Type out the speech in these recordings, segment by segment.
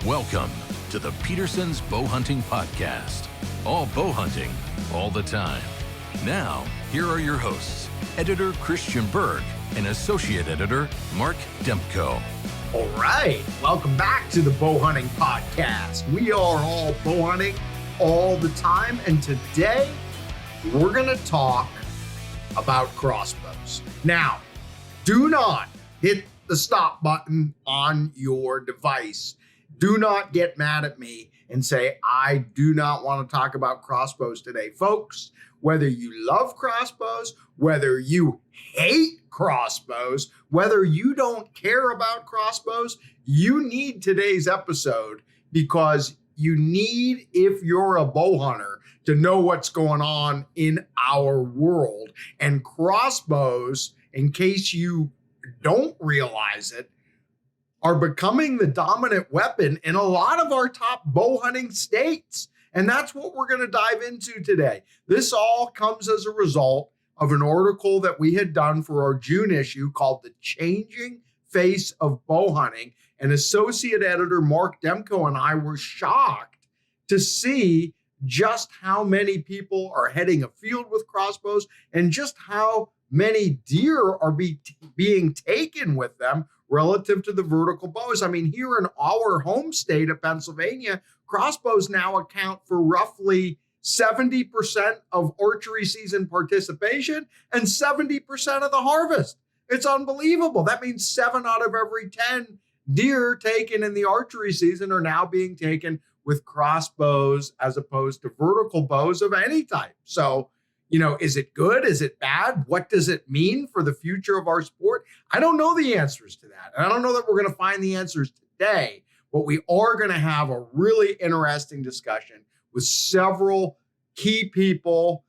Welcome to the Peterson's Bowhunting Podcast. All bow hunting, all the time. Now, here are your hosts, Editor Christian Berg and Associate Editor Mark Demko. All right, welcome back to the Bowhunting Podcast. We are all bow hunting all the time, and today we're going to talk about crossbows. Now, do not hit the stop button on your device. Do not get mad at me and say, I do not want to talk about crossbows today. Folks, whether you love crossbows, whether you hate crossbows, whether you don't care about crossbows, you need today's episode because you need, if you're a bow hunter, to know what's going on in our world. And crossbows, in case you don't realize it, are becoming the dominant weapon in a lot of our top bow hunting states. And that's what we're going to dive into today. This all comes as a result of an article that we had done for our June issue called The Changing Face of Bow Hunting. And Associate Editor Mark Demko and I were shocked to see just how many people are heading afield with crossbows and just how many deer are being taken with them relative to the vertical bows. I mean, here in our home state of Pennsylvania, crossbows now account for roughly 70% of archery season participation and 70% of the harvest. It's unbelievable. That means 7 out of every 10 deer taken in the archery season are now being taken with crossbows as opposed to vertical bows of any type. So, is it good? Is it bad? What does it mean for the future of our sport? I don't know the answers to that. And I don't know that we're going to find the answers today, but we are going to have a really interesting discussion with several key people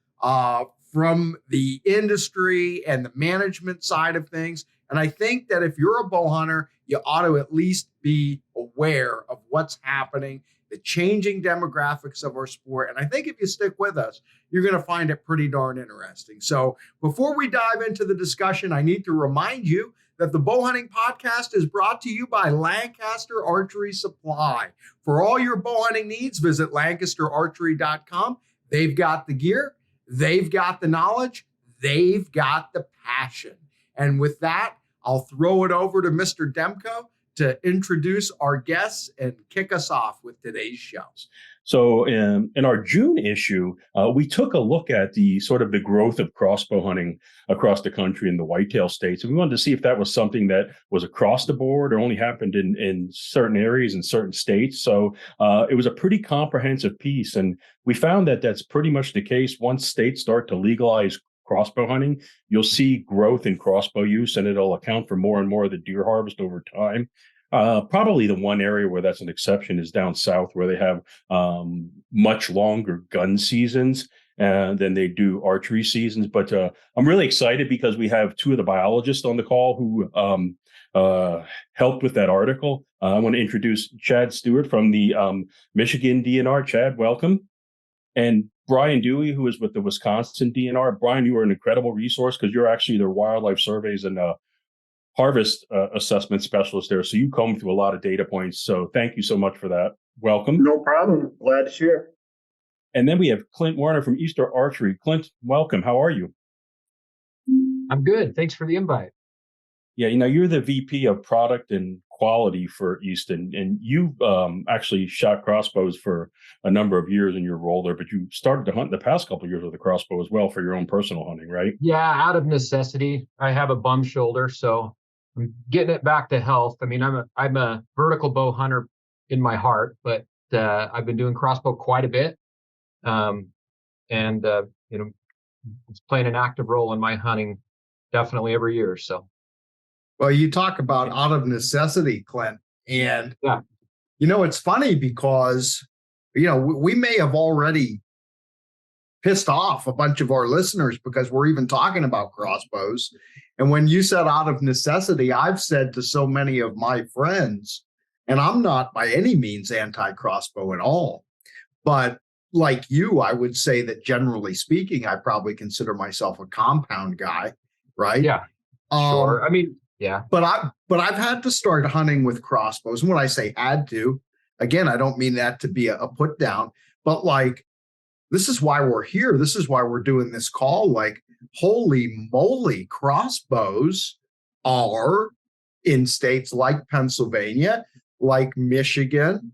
from the industry and the management side of things. And I think that if you're a bow hunter, you ought to at least be aware of what's happening, the changing demographics of our sport. And I think if you stick with us, you're going to find it pretty darn interesting. So before we dive into the discussion, I need to remind you that the Bowhunting Podcast is brought to you by Lancaster Archery Supply. For all your bow hunting needs, visit lancasterarchery.com. They've got the gear, they've got the knowledge, they've got the passion. And with that, I'll throw it over to Mr. Demko to introduce our guests and kick us off with today's show. So in our June issue, we took a look at the growth of crossbow hunting across the country in the whitetail states. And we wanted to see if that was something that was across the board or only happened in certain areas in certain states. So it was a pretty comprehensive piece. And we found that that's pretty much the case. Once states start to legalize crossbow hunting, you'll see growth in crossbow use, and it'll account for more and more of the deer harvest over time. Probably the one area where that's an exception is down south, where they have much longer gun seasons than they do archery seasons. But I'm really excited because we have two of the biologists on the call who helped with that article. I want to introduce Chad Stewart from the Michigan DNR. Chad, welcome. And Brian Dhuey, who is with the Wisconsin DNR. Brian, you are an incredible resource because you're actually their wildlife surveys and harvest assessment specialist there. So you comb through a lot of data points. So thank you so much for that. Welcome. No problem. Glad to share. And then we have Clint Warner from Easton Archery. Clint, welcome. How are you? I'm good. Thanks for the invite. Yeah, you're the VP of product and quality for Easton, and you've actually shot crossbows for a number of years in your role there, but you started to hunt the past couple of years with a crossbow as well for your own personal hunting, right? Yeah, out of necessity. I have a bum shoulder, so I'm getting it back to health. I mean, I'm a vertical bow hunter in my heart, but I've been doing crossbow quite a bit, it's playing an active role in my hunting definitely every year. So. Well, you talk about out of necessity, Clint, and it's funny because we may have already pissed off a bunch of our listeners because we're even talking about crossbows. And when you said out of necessity, I've said to so many of my friends, and I'm not by any means anti-crossbow at all, but like you, I would say that generally speaking, I probably consider myself a compound guy, right? Yeah, sure. I mean, yeah. But I've had to start hunting with crossbows. And when I say had to, again, I don't mean that to be a put down, but like, this is why we're here. This is why we're doing this call. Like, holy moly, crossbows are in states like Pennsylvania, like Michigan,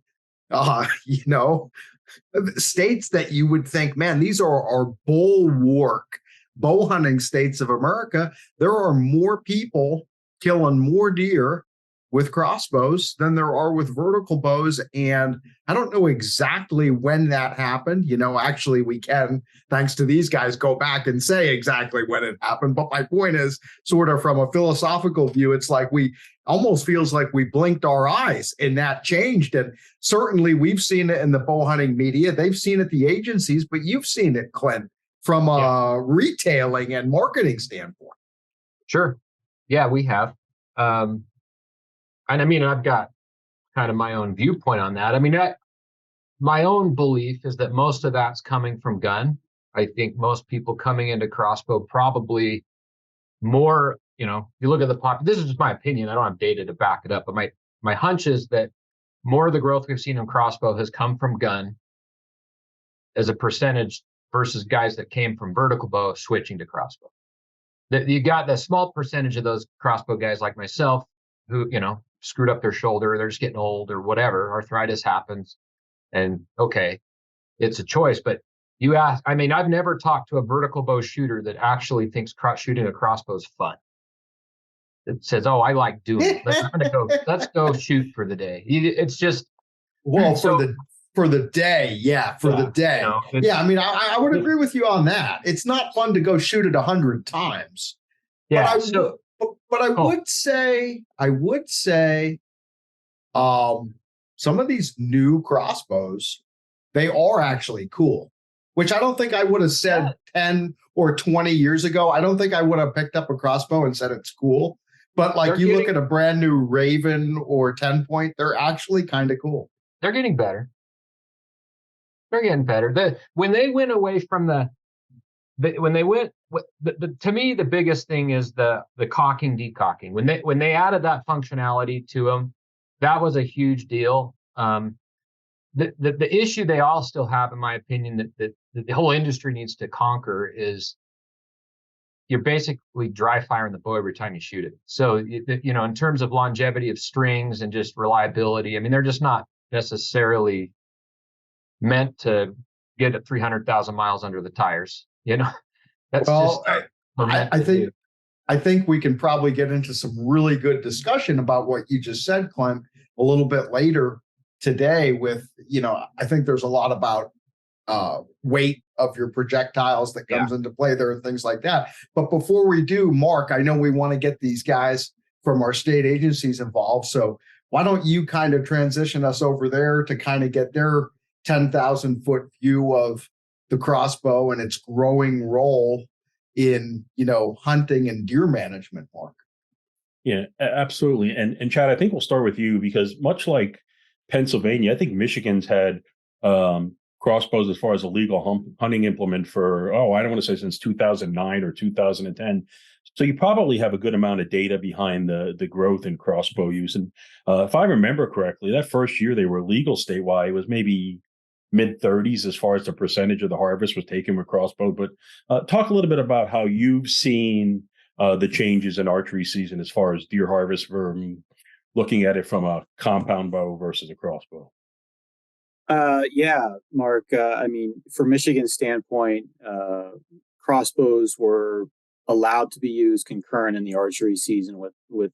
states that you would think, man, these are our bulwark bow hunting states of America. There are more people killing more deer with crossbows than there are with vertical bows. And I don't know exactly when that happened. Actually, we can, thanks to these guys, go back and say exactly when it happened. But my point is, sort of from a philosophical view, it's like almost feels like we blinked our eyes and that changed. And certainly we've seen it in the bow hunting media. They've seen it, the agencies, but you've seen it, Clint, from a retailing and marketing standpoint. Sure. Yeah, we have. And I mean, I've got kind of my own viewpoint on that. I mean, my own belief is that most of that's coming from gun. I think most people coming into crossbow probably more, you look at this is just my opinion. I don't have data to back it up, but my hunch is that more of the growth we've seen in crossbow has come from gun as a percentage versus guys that came from vertical bow switching to crossbow. You got the small percentage of those crossbow guys like myself who, screwed up their shoulder, they're just getting old or whatever, arthritis happens. And okay, it's a choice. But you ask, I mean, I've never talked to a vertical bow shooter that actually thinks shooting a crossbow is fun. It says, oh, I like doing it. Let's go shoot for the day. It's just, well, for the day. Yeah. The day. I mean, I would agree with you on that. It's not fun to go shoot it 100 times. Yeah. But I would say, some of these new crossbows, they are actually cool, which I don't think I would have said 10 or 20 years ago. I don't think I would have picked up a crossbow and said it's cool. But like look at a brand new Raven or 10 point, they're actually kind of cool. They're getting better. When they went away from to me, the biggest thing is the cocking, decocking. When they added that functionality to them, that was a huge deal. The issue they all still have, in my opinion, that the whole industry needs to conquer is you're basically dry firing the bow every time you shoot it. So, in terms of longevity of strings and just reliability, I mean, they're just not necessarily meant to get at 300,000 miles under the tires. That's I think we can probably get into some really good discussion about what you just said, Clint, a little bit later today with, I think there's a lot about weight of your projectiles that comes into play there and things like that. But before we do, Mark, I know we want to get these guys from our state agencies involved. So why don't you kind of transition us over there to kind of get their 10,000 foot view of the crossbow and its growing role in, hunting and deer management, Mark? Yeah, absolutely. And Chad, I think we'll start with you because much like Pennsylvania, I think Michigan's had crossbows as far as a legal hunting implement for, I don't want to say since 2009 or 2010. So you probably have a good amount of data behind the growth in crossbow use. And if I remember correctly, that first year they were legal statewide, it was maybe mid-30s as far as the percentage of the harvest was taken with crossbow. But talk a little bit about how you've seen the changes in archery season as far as deer harvest from looking at it from a compound bow versus a crossbow. Yeah, Mark. I mean, from Michigan's standpoint, crossbows were allowed to be used concurrent in the archery season with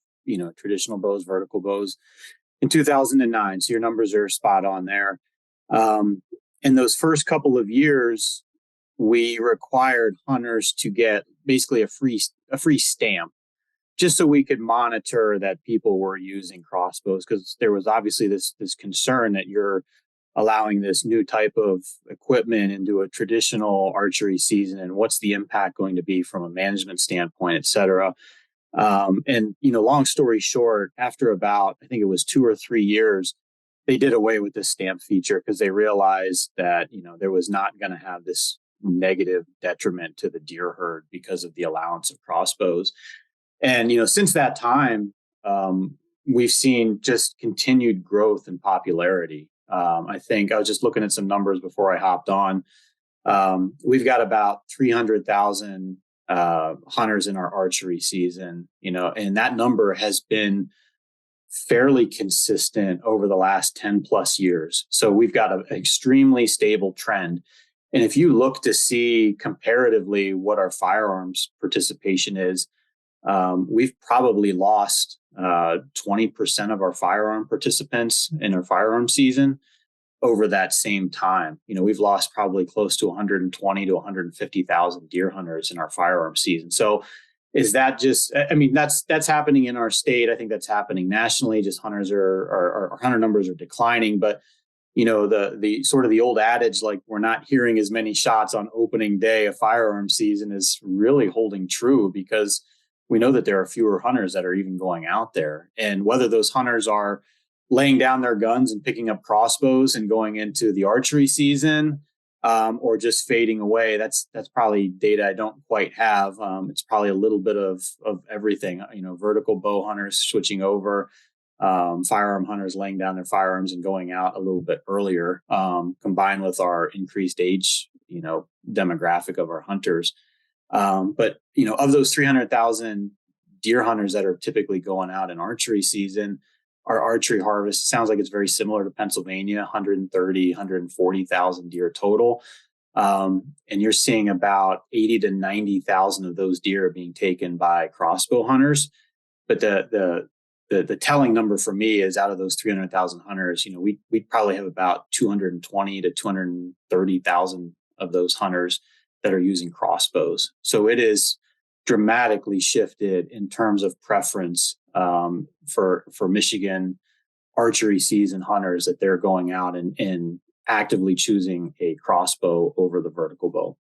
traditional bows, vertical bows in 2009. So your numbers are spot on there. In those first couple of years, we required hunters to get basically a free stamp, just so we could monitor that people were using crossbows, because there was obviously this concern that you're allowing this new type of equipment into a traditional archery season, and what's the impact going to be from a management standpoint, et cetera. And long story short, after about, I think it was 2 or 3 years, they did away with this stamp feature because they realized that, there was not going to have this negative detriment to the deer herd because of the allowance of crossbows. And, since that time, we've seen just continued growth in popularity. I think I was just looking at some numbers before I hopped on. We've got about 300,000 hunters in our archery season, and that number has been fairly consistent over the last 10 plus years. So we've got an extremely stable trend. And if you look to see comparatively what our firearms participation is, we've probably lost 20% of our firearm participants in our firearm season over that same time. We've lost probably close to 120 to 150,000 deer hunters in our firearm season. So is that just, that's happening in our state. I think that's happening nationally. Just our hunter numbers are declining, but the sort of the old adage, like we're not hearing as many shots on opening day of firearm season, is really holding true, because we know that there are fewer hunters that are even going out there. And whether those hunters are laying down their guns and picking up crossbows and going into the archery season, or just fading away, that's probably data I don't quite have. It's probably a little bit of everything, vertical bow hunters switching over, firearm hunters laying down their firearms and going out a little bit earlier, combined with our increased age, demographic of our hunters. But of those 300,000 deer hunters that are typically going out in archery season, our archery harvest sounds like it's very similar to Pennsylvania, 130, 140,000 deer total. And you're seeing about 80 to 90,000 of those deer are being taken by crossbow hunters. But the telling number for me is, out of those 300,000 hunters, we probably have about 220 to 230,000 of those hunters that are using crossbows. So it is dramatically shifted in terms of preference for Michigan archery season hunters, that they're going out and actively choosing a crossbow over the vertical bow.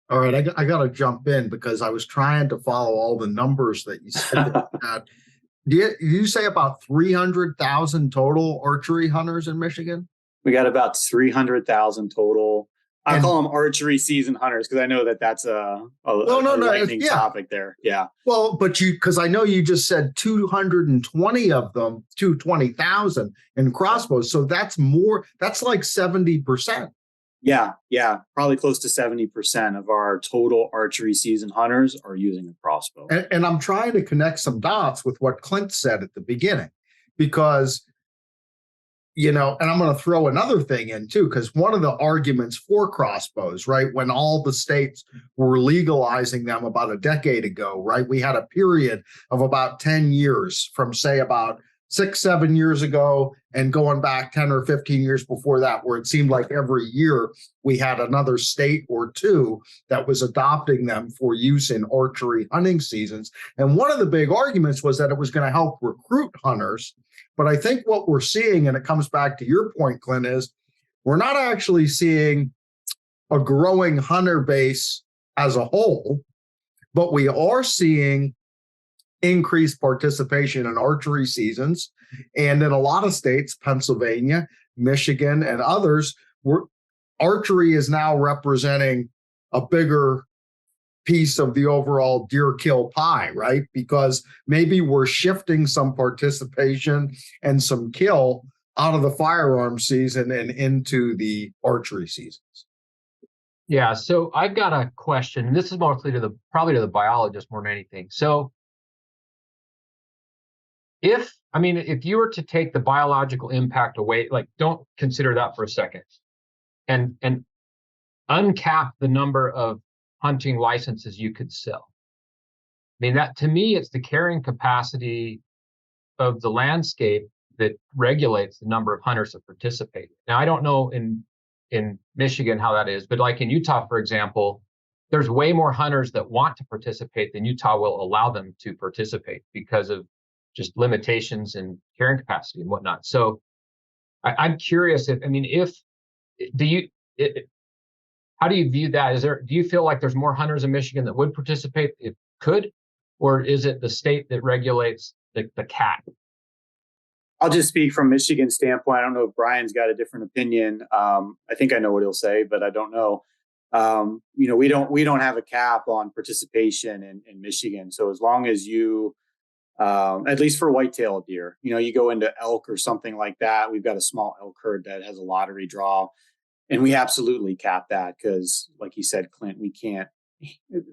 All right, I got to jump in because I was trying to follow all the numbers that you said. Did you say about 300,000 total archery hunters in Michigan? We got about 300,000 total. I call them archery season hunters because I know that that's a lightning topic there. Yeah. Well, but because I know you just said 220 of them, 220,000 in crossbows. So that's more, that's like 70%. Yeah. Probably close to 70% of our total archery season hunters are using a crossbow. And I'm trying to connect some dots with what Clint said at the beginning, because and I'm going to throw another thing in too, because one of the arguments for crossbows, right, when all the states were legalizing them about a decade ago, right, we had a period of about 10 years from, say, about 6-7 years ago and going back 10 or 15 years before that, where it seemed like every year we had another state or two that was adopting them for use in archery hunting seasons. And one of the big arguments was that it was going to help recruit hunters. But I think what we're seeing, and it comes back to your point, Clint, is we're not actually seeing a growing hunter base as a whole, but we are seeing increased participation in archery seasons. And in a lot of states, Pennsylvania, Michigan, and others, archery is now representing a bigger piece of the overall deer kill pie, right? Because maybe we're shifting some participation and some kill out of the firearm season and into the archery seasons. Yeah, so I've got a question. This is mostly probably to the biologist more than anything. So if you were to take the biological impact away, like don't consider that for a second, and uncap the number of hunting licenses you could sell. That, to me, it's the carrying capacity of the landscape that regulates the number of hunters that participate. Now, I don't know in Michigan how that is, but like in Utah, for example, there's way more hunters that want to participate than Utah will allow them to participate because of just limitations in carrying capacity and whatnot. So I'm curious how do you view that? Do you feel like there's more hunters in Michigan that would participate if could, or is it the state that regulates the cap? I'll just speak from Michigan's standpoint. I don't know if Brian's got a different opinion. I think I know what he'll say, but I don't know. We don't have a cap on participation in Michigan. So as long as you At least for whitetail deer. You go into elk or something like that. We've got a small elk herd that has a lottery draw, and we absolutely cap that because, like you said, Clint, we can't.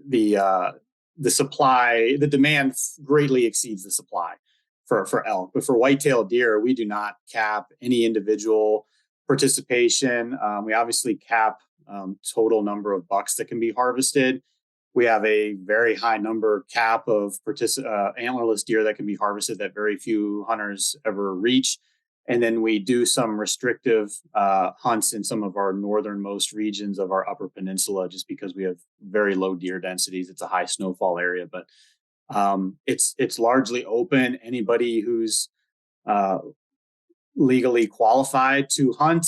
The supply, the demand greatly exceeds the supply for elk. But for whitetail deer, we do not cap any individual participation. We obviously cap total number of bucks that can be harvested. We have a very high number cap of antlerless deer that can be harvested that very few hunters ever reach. And then we do some restrictive hunts in some of our northernmost regions of our Upper Peninsula, just because we have very low deer densities. It's a high snowfall area, but it's largely open. Anybody who's legally qualified to hunt,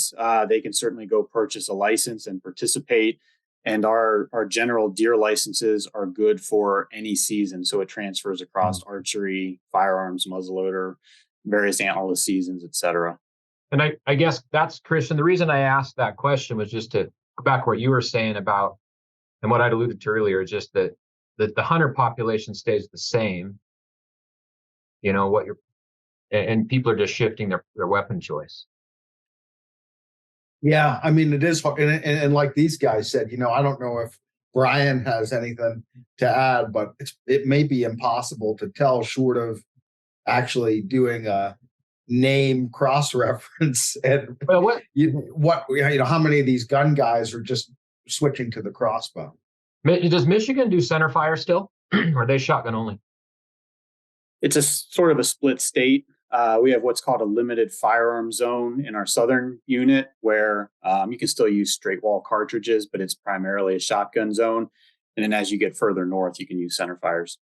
they can certainly go purchase a license and participate. And our general deer licenses are good for any season. So it transfers across archery, firearms, muzzleloader, various antlerless seasons, et cetera. And I guess that's, Christian, the reason I asked that question was just to go back to what you were saying about, and what I'd alluded to earlier, just that the hunter population stays the same. And people are just shifting their weapon choice. Yeah, I mean, it is hard. And like these guys said, I don't know if Brian has anything to add, but it may be impossible to tell short of actually doing a name cross-reference and how many of these gun guys are just switching to the crossbow. Does Michigan do center fire still? Or are they shotgun only? It's a sort of a split state. We have what's called a limited firearm zone in our southern unit, where you can still use straight wall cartridges, but it's primarily a shotgun zone. And then as you get further north, you can use center fires.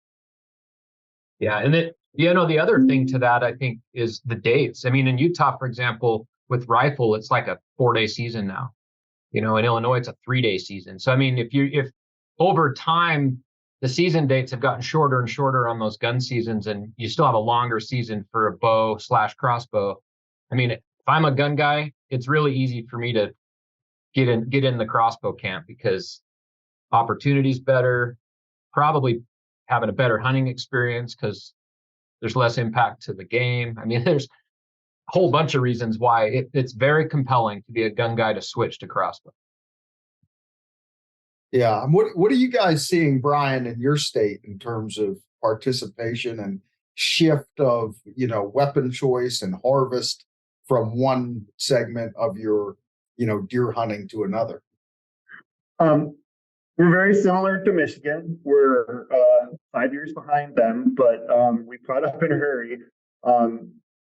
Yeah, and the other thing to that, I think, is the dates. I mean, in Utah, for example, with rifle, it's like a 4-day season now. In Illinois, it's a 3-day season. So I mean, if over time the season dates have gotten shorter and shorter on those gun seasons, and you still have a longer season for a bow/crossbow. I mean, if I'm a gun guy, it's really easy for me to get in the crossbow camp because opportunity's better, probably having a better hunting experience because there's less impact to the game. I mean, there's a whole bunch of reasons why it's very compelling to be a gun guy to switch to crossbow. Yeah. What are you guys seeing, Brian, in your state in terms of participation and shift of, weapon choice and harvest from one segment of your, deer hunting to another? We're very similar to Michigan. We're 5 years behind them, but we caught up in a hurry.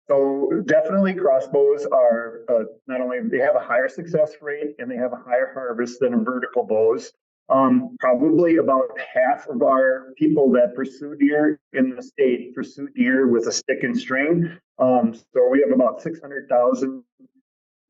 So definitely crossbows are not only, they have a higher success rate and they have a higher harvest than vertical bows. Probably about half of our people that pursue deer in the state pursue deer with a stick and string. So we have about 600,000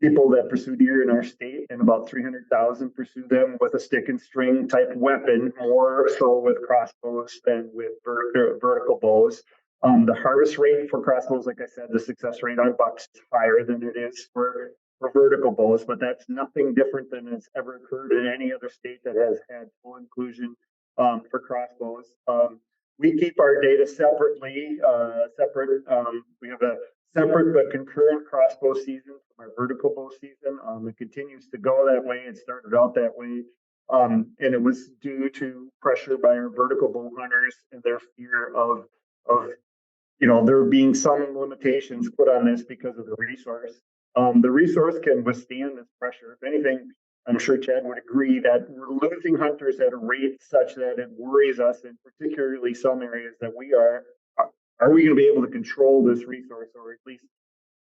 people that pursue deer in our state, and about 300,000 pursue them with a stick and string type weapon, more so with crossbows than with vertical bows. The harvest rate for crossbows, like I said, the success rate on bucks is higher than it is for vertical bows, but that's nothing different than has ever occurred in any other state that has had full inclusion for crossbows. We keep our data separately, we have a separate but concurrent crossbow season from our vertical bow season. It continues to go that way. It started out that way. And it was due to pressure by our vertical bow hunters and their fear of there being some limitations put on this because of the resource. The resource can withstand this pressure. If anything, I'm sure Chad would agree that we're losing hunters at a rate such that it worries us, and particularly some areas that we are we going to be able to control this resource, or at least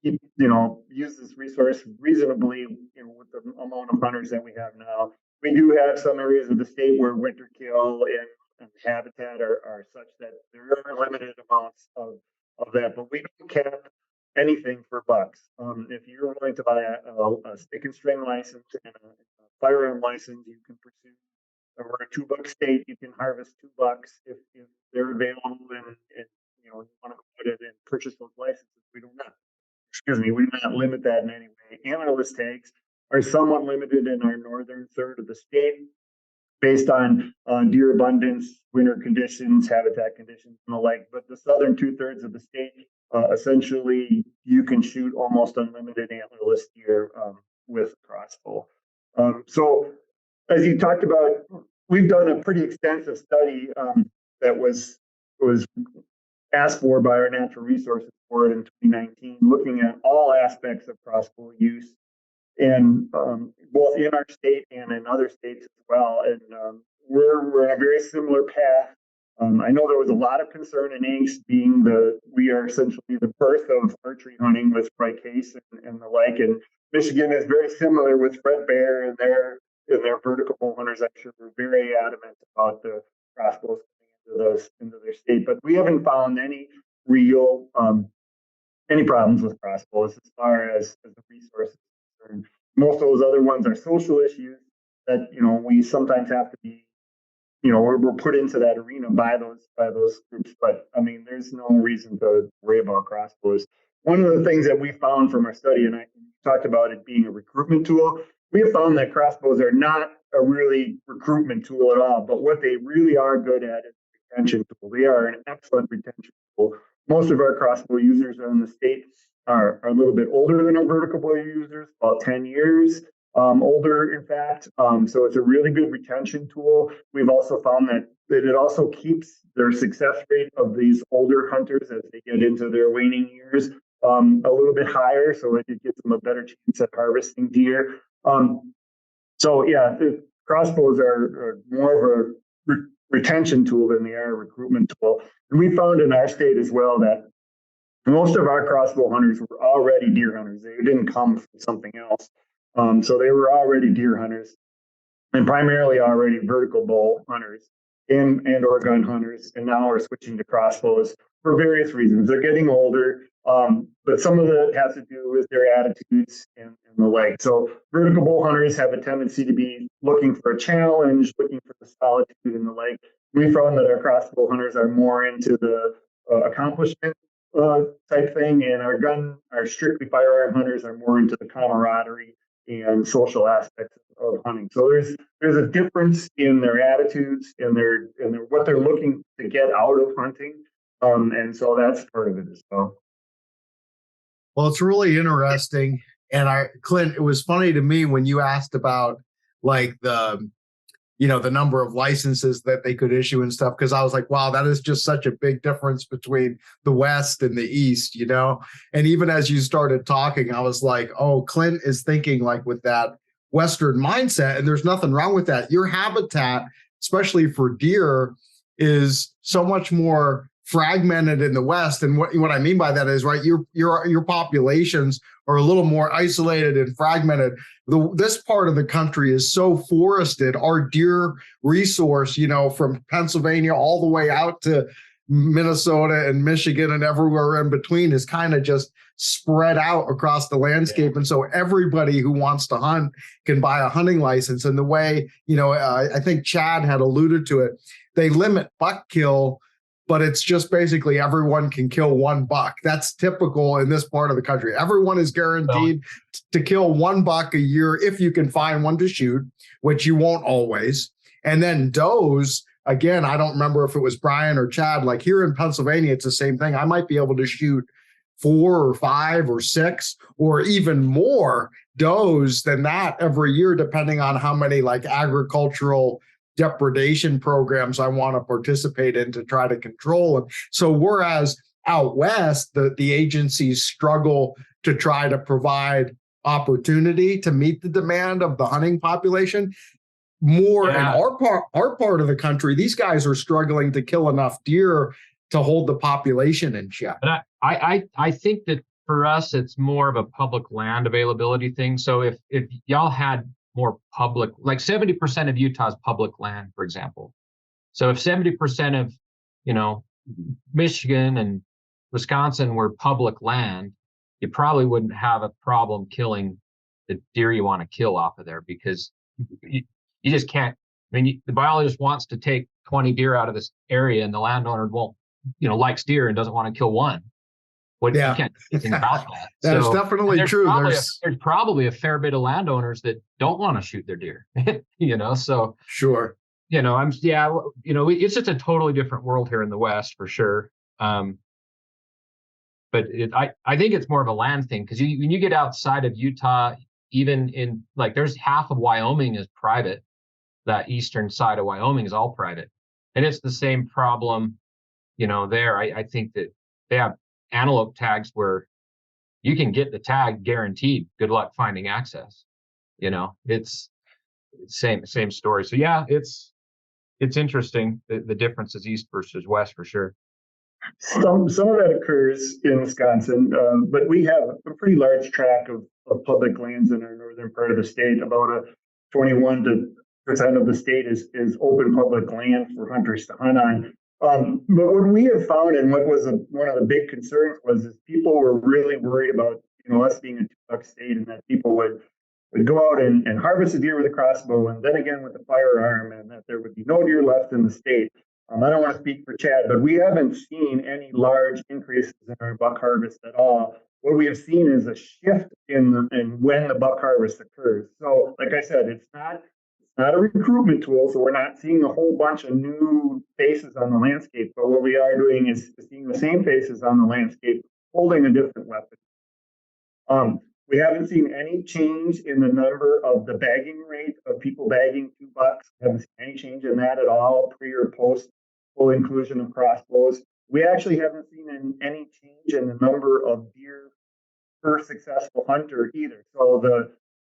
use this resource reasonably with the amount of hunters that we have now? We do have some areas of the state where winter kill and habitat are such that there are limited amounts of that, but we don't cap anything for bucks. If you're willing to buy a stick and string license and a firearm license, you can pursue. Or a $2 state, you can harvest $2 if they're available, and you want to go ahead and purchase those licenses. We do not limit that in any way. Antlerless tags are somewhat limited in our northern third of the state. based on deer abundance, winter conditions, habitat conditions, and the like. But the southern 2/3 of the state, essentially, you can shoot almost unlimited antlerless deer with a crossbow. So, as you talked about, we've done a pretty extensive study that was asked for by our Natural Resources Board in 2019, looking at all aspects of crossbow use, and both in our state and in other states as well. And we're on a very similar path. I know there was a lot of concern and angst, being we are essentially the birth of archery hunting with Fred Case and the like. And Michigan is very similar with Fred Bear and their vertical bow hunters. I'm sure we're very adamant about the crossbows coming into their state, but we haven't found any real any problems with crossbows as far as the resources are concerned. Most of those other ones are social issues that we sometimes have to be we're put into that arena by those groups. But I mean, there's no reason to worry about crossbows. One of the things that we found from our study, and I talked about it being a recruitment tool, we have found that crossbows are not a really recruitment tool at all. But what they really are good at is retention tool. They are an excellent retention tool. Most of our crossbow users in the state are a little bit older than our vertical bow users, about 10 years older, in fact. So it's a really good retention tool. We've also found that it also keeps their success rate of these older hunters as they get into their waning years a little bit higher, so it gives them a better chance at harvesting deer. So yeah, the crossbows are more of a retention tool than they are a recruitment tool. And we found in our state as well that most of our crossbow hunters were already deer hunters. They didn't come from something else. So they were already deer hunters and primarily already vertical bow hunters and or gun hunters. And now we're switching to crossbows for various reasons. They're getting older, but some of it has to do with their attitudes and the like. So vertical bow hunters have a tendency to be looking for a challenge, looking for the solitude and the like. We found that our crossbow hunters are more into the accomplishment type thing, and our strictly firearm hunters are more into the camaraderie and social aspects of hunting. So there's a difference in their attitudes and their what they're looking to get out of hunting, and so that's part of it as well. Well, it's really interesting, and Clint, it was funny to me when you asked about like the number of licenses that they could issue and stuff, because I was like, wow, that is just such a big difference between the West and the East, And even as you started talking, I was like, oh, Clint is thinking like with that Western mindset, and there's nothing wrong with that. Your habitat, especially for deer, is so much more fragmented in the West. And what I mean by that is, right, your populations are a little more isolated and fragmented. This part of the country is so forested. Our deer resource, from Pennsylvania all the way out to Minnesota and Michigan and everywhere in between, is kind of just spread out across the landscape. And so everybody who wants to hunt can buy a hunting license. And the way, I think Chad had alluded to it, they limit buck kill, but it's just basically everyone can kill one buck. That's typical in this part of the country. Everyone is guaranteed to kill one buck a year if you can find one to shoot, which you won't always. And then does, again, I don't remember if it was Brian or Chad, like here in Pennsylvania, it's the same thing. I might be able to shoot 4 or 5 or 6 or even more does than that every year, depending on how many like agricultural depredation programs I want to participate in to try to control them. So whereas out West, the agencies struggle to try to provide opportunity to meet the demand of the hunting population, more in our part of the country, these guys are struggling to kill enough deer to hold the population in check. But I think that for us, it's more of a public land availability thing. So if y'all had more public, like 70% of Utah's public land, for example. So if 70% of, Michigan and Wisconsin were public land, you probably wouldn't have a problem killing the deer you want to kill off of there, because you just can't. I mean, the biologist wants to take 20 deer out of this area, and the landowner won't, likes deer and doesn't want to kill one. You can't do anything about that. That's definitely true. There's probably a fair bit of landowners that don't want to shoot their deer, so. Sure. it's just a totally different world here in the West for sure. But I think it's more of a land thing, because when you get outside of Utah, even in like there's half of Wyoming is private. That eastern side of Wyoming is all private, and it's the same problem, there. I think that they have antelope tags where you can get the tag guaranteed. Good luck finding access. It's same story. So yeah, it's interesting the differences east versus west for sure. Some of that occurs in Wisconsin, but we have a pretty large tract of public lands in our northern part of the state. About 21% of the state is open public land for hunters to hunt on. But what we have found, and what was one of the big concerns, was is people were really worried about us being a two-buck state, and that people would go out and harvest a deer with a crossbow, and then again with a firearm, and that there would be no deer left in the state. I don't want to speak for Chad, but we haven't seen any large increases in our buck harvest at all. What we have seen is a shift in when the buck harvest occurs. So, like I said, it's not a recruitment tool, so we're not seeing a whole bunch of new faces on the landscape. But what we are doing is seeing the same faces on the landscape holding a different weapon. We haven't seen any change in the number of the bagging rate of people bagging 2 bucks. We haven't seen any change in that at all, pre or post full inclusion of crossbows. We actually haven't seen any change in the number of deer per successful hunter either. So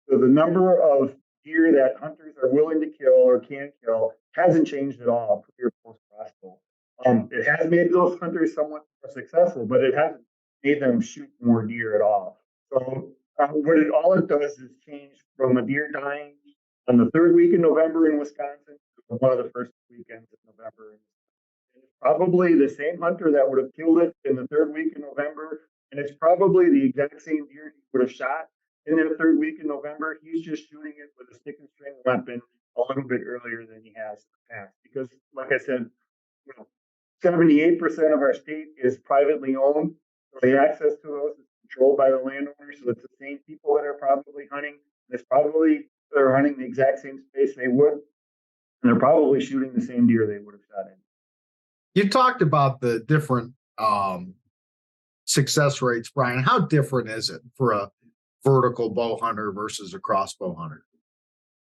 the number of deer that hunters are willing to kill or can kill hasn't changed at all pre or post crossbow. It has made those hunters somewhat more successful, but it hasn't made them shoot more deer at all. So all it does is change from a deer dying on the 3rd week in November in Wisconsin to one of the first weekends in November. And it's probably the same hunter that would have killed it in the 3rd week in November, and it's probably the exact same deer he would have shot in the 3rd week in November. He's just shooting it with a stick and string weapon a little bit earlier than he has in the past. Because, like I said, 78% of our state is privately owned, so the access to those is controlled by the landowners. So it's the same people that are probably hunting. They're hunting the exact same space they would, and they're probably shooting the same deer they would have shot in. You talked about the different success rates, Brian. How different is it for a vertical bow hunter versus a crossbow hunter?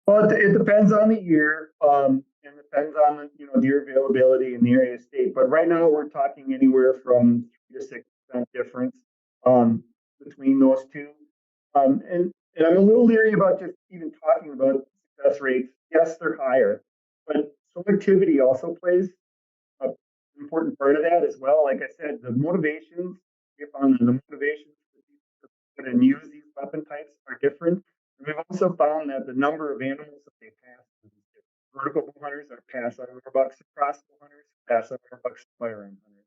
Well, it depends on the year, and depends on the deer availability in the area of state. But right now, we're talking anywhere from 3 to 6% difference between those two. And I'm a little leery about just even talking about success rates. Yes, they're higher, but selectivity also plays an important part of that as well. Like I said, the motivations, we found the motivations for people to put and use these weapon types are different. And we've also found that the number of animals that they pass, vertical bow hunters are pass on our bucks, crossbow hunters pass on our bucks, firearm hunters.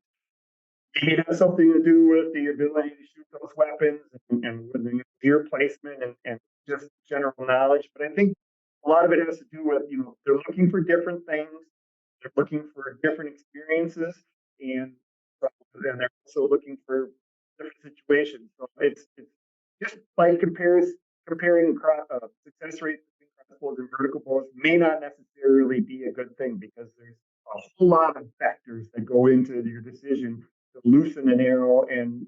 It has something to do with the ability to shoot those weapons and with the deer placement and just general knowledge. But I think a lot of it has to do with, they're looking for different things. They're looking for different experiences, and they're also looking for different situations. So it's just like comparing success rates between crossbows and vertical bows may not necessarily be a good thing, because there's a whole lot of factors that go into your decision to loosen an arrow and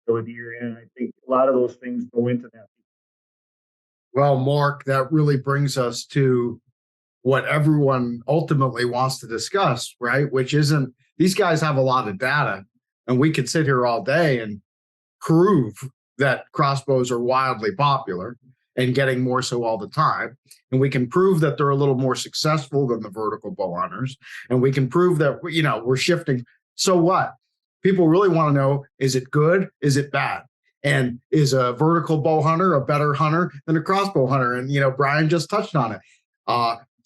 throw a deer in. I think a lot of those things go into that. Well, Mark, that really brings us to what everyone ultimately wants to discuss, right? Which isn't, these guys have a lot of data, and we could sit here all day and prove that crossbows are wildly popular and getting more so all the time. And we can prove that they're a little more successful than the vertical bow hunters. And we can prove that, we're shifting. So what? People really want to know, is it good? Is it bad? And is a vertical bow hunter a better hunter than a crossbow hunter? And, Brian just touched on it.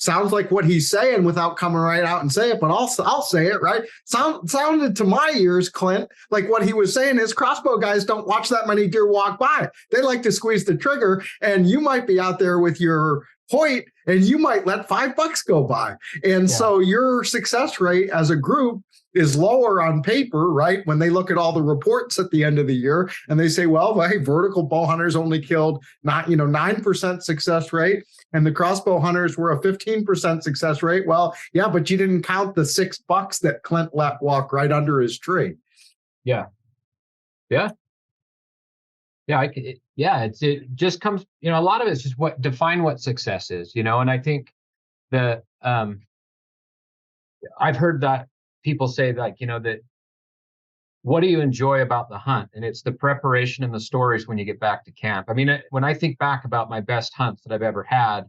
Sounds like what he's saying without coming right out and say it, but I'll say it, right? Sounded to my ears, Clint, like what he was saying is crossbow guys don't watch that many deer walk by. They like to squeeze the trigger, and you might be out there with your point, and you might let $5 go by. And so your success rate as a group is lower on paper, right? When they look at all the reports at the end of the year and they say, well, hey, vertical bow hunters only killed 9% success rate, and the crossbow hunters were a 15% success rate. Well, yeah, but you didn't count the $6 that Clint let walk right under his tree. Yeah. It just comes, a lot of it's just define what success is, and I think I've heard that people say that what do you enjoy about the hunt? And it's the preparation and the stories when you get back to camp. I mean, when I think back about my best hunts that I've ever had,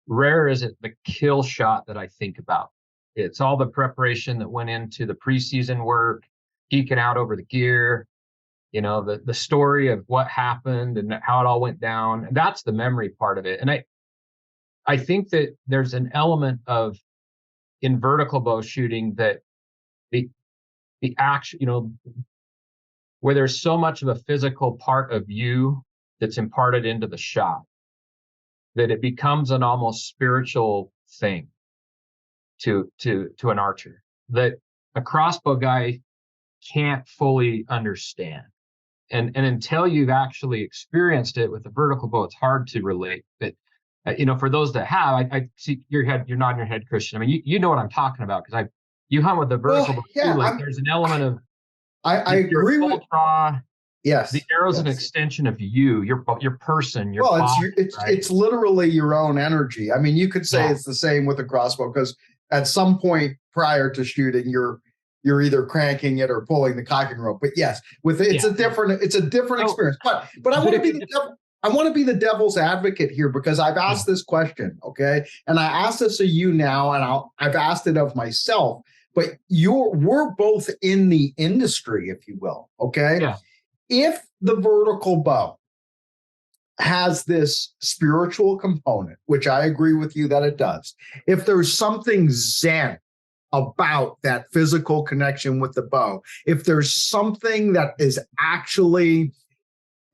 rare is it the kill shot that I think about. It's all the preparation that went into the preseason work, geeking out over the gear, the story of what happened and how it all went down. And that's the memory part of it. And I think that there's an element of in vertical bow shooting that the action, where there's so much of a physical part of you that's imparted into the shot that it becomes an almost spiritual thing to an archer that a crossbow guy can't fully understand. And until you've actually experienced it with a vertical bow, it's hard to relate. But for those that have, I see you're nodding your head, Christian. I mean, you know what I'm talking about because you hunt with the vertical bow too. There's an element of I agree with draw. Yes, the arrow's an extension of you, your person, your body, it's literally your own energy. I mean, you could say it's the same with a crossbow because at some point prior to shooting, you're either cranking it or pulling the cocking rope. But yes, it's a different experience. But I want to be the devil's advocate here because I've asked this question, okay? And I asked this of you now, and I've asked it of myself. But we're both in the industry, if you will, okay? Yeah. If the vertical bow has this spiritual component, which I agree with you that it does, if there's something zen about that physical connection with the bow, if there's something that is actually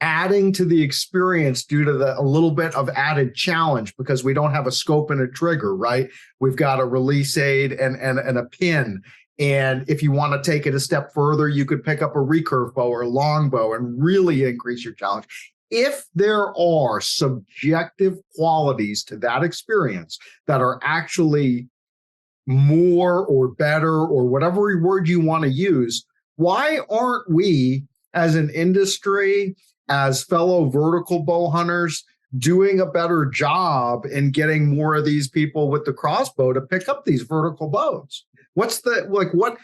adding to the experience due to a little bit of added challenge because we don't have a scope and a trigger, right? We've got a release aid and a pin. And if you want to take it a step further, you could pick up a recurve bow or a long bow and really increase your challenge. If there are subjective qualities to that experience that are actually more or better or whatever word you want to use, why aren't we as an industry, as fellow vertical bow hunters, doing a better job in getting more of these people with the crossbow to pick up these vertical bows? What's the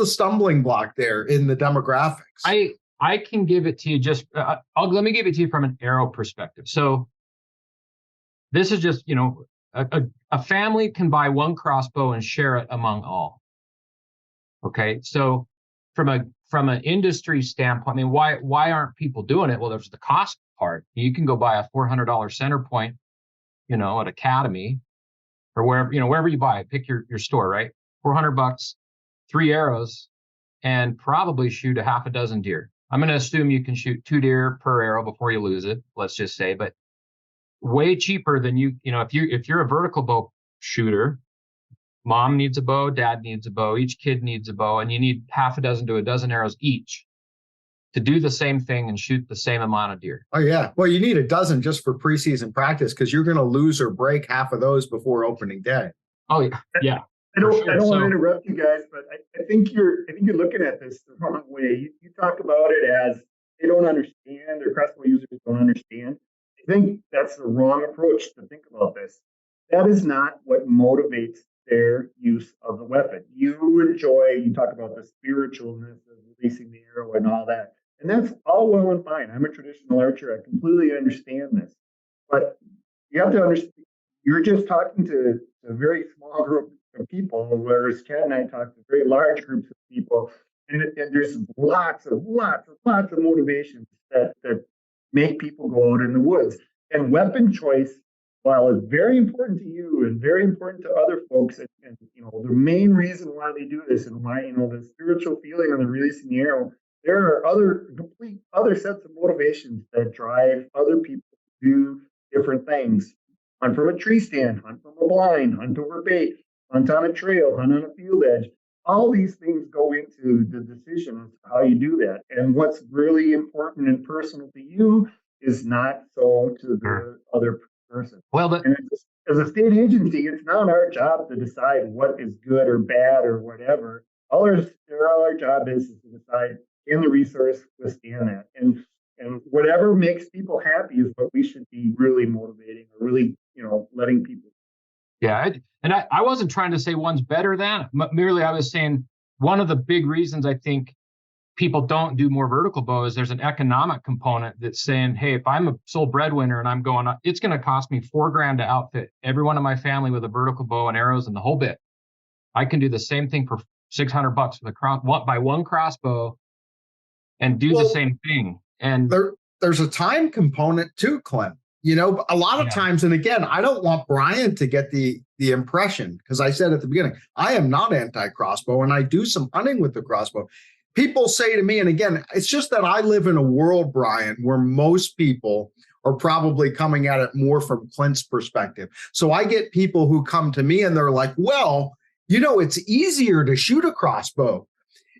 stumbling block there in the demographics? I can give it to you let me give it to you from an arrow perspective. So this is just, a family can buy one crossbow and share it among all. Okay. So from an industry standpoint, I mean, why aren't people doing it? Well, there's the cost part. You can go buy a $400 center point, at Academy or wherever you buy it, pick your store, right? $400, 3 arrows, and probably shoot a half a dozen deer. I'm going to assume you can shoot 2 deer per arrow before you lose it, let's just say, but way cheaper than if you're a vertical bow shooter, mom needs a bow, dad needs a bow, each kid needs a bow, and you need half a dozen to a dozen arrows each to do the same thing and shoot the same amount of deer. Oh, yeah. Well, you need a dozen just for preseason practice because you're going to lose or break half of those before opening day. Oh, yeah. Yeah. I don't want to interrupt you guys, but I think you're looking at this the wrong way. You talk about it as they don't understand, or crossbow users don't understand. I think that's the wrong approach to think about this. That is not what motivates their use of the weapon. You talk about the spiritualness of releasing the arrow and all that. And that's all well and fine. I'm a traditional archer. I completely understand this. But you have to understand, you're just talking to a very small group of people, whereas Kat and I talk to very large groups of people. And there's lots of motivations that make people go out in the woods. And weapon choice, while it's very important to you and very important to other folks, and the main reason why they do this and why the spiritual feeling of the releasing the arrow, there are complete other sets of motivations that drive other people to do different things. Hunt from a tree stand, hunt from a blind, hunt over bait, hunt on a trail, hunt on a field edge. All these things go into the decision of how you do that. And what's really important and personal to you is not so to the other person. Well, and as a state agency, it's not our job to decide what is good or bad or whatever. All our job is to decide, can the resource withstand that? And whatever makes people happy is what we should be really motivating or really, letting people. Yeah. I wasn't trying to say one's better than, merely I was saying one of the big reasons I think people don't do more vertical bows, there's an economic component that's saying, hey, if I'm a sole breadwinner and I'm going, it's going to cost me $4,000 to outfit everyone in my family with a vertical bow and arrows and the whole bit. I can do the same thing for $600 with buy one crossbow and do the same thing. And there's a time component too, Clint. A lot of times, and again, I don't want Brian to get the impression, because I said at the beginning, I am not anti-crossbow and I do some hunting with the crossbow. People say to me, and again, it's just that I live in a world, Brian, where most people are probably coming at it more from Clint's perspective. So I get people who come to me and they're like, well, it's easier to shoot a crossbow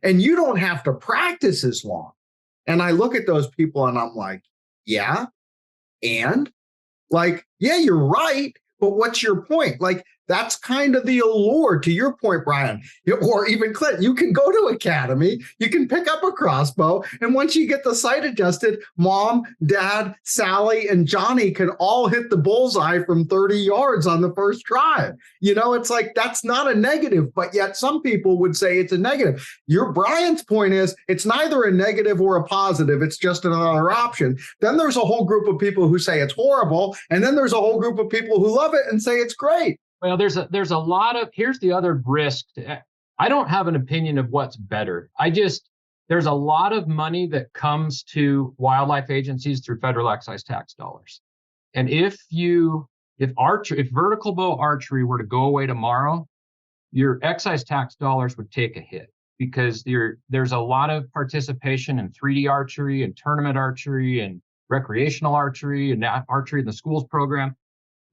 and you don't have to practice as long. And I look at those people and I'm like, yeah. And yeah, you're right. But what's your point? That's kind of the allure, to your point, Brian, or even Clint. You can go to academy, you can pick up a crossbow, and once you get the sight adjusted, mom, dad, Sally, and Johnny can all hit the bullseye from 30 yards on the first try. It's that's not a negative, but yet some people would say it's a negative. Brian's point is it's neither a negative or a positive. It's just another option. Then there's a whole group of people who say it's horrible, and then there's a whole group of people who love it and say it's great. Well, there's a lot of, here's the other risk. I don't have an opinion of what's better. There's a lot of money that comes to wildlife agencies through federal excise tax dollars. And if vertical bow archery were to go away tomorrow, your excise tax dollars would take a hit, because there's a lot of participation in 3D archery and tournament archery and recreational archery and archery in the schools program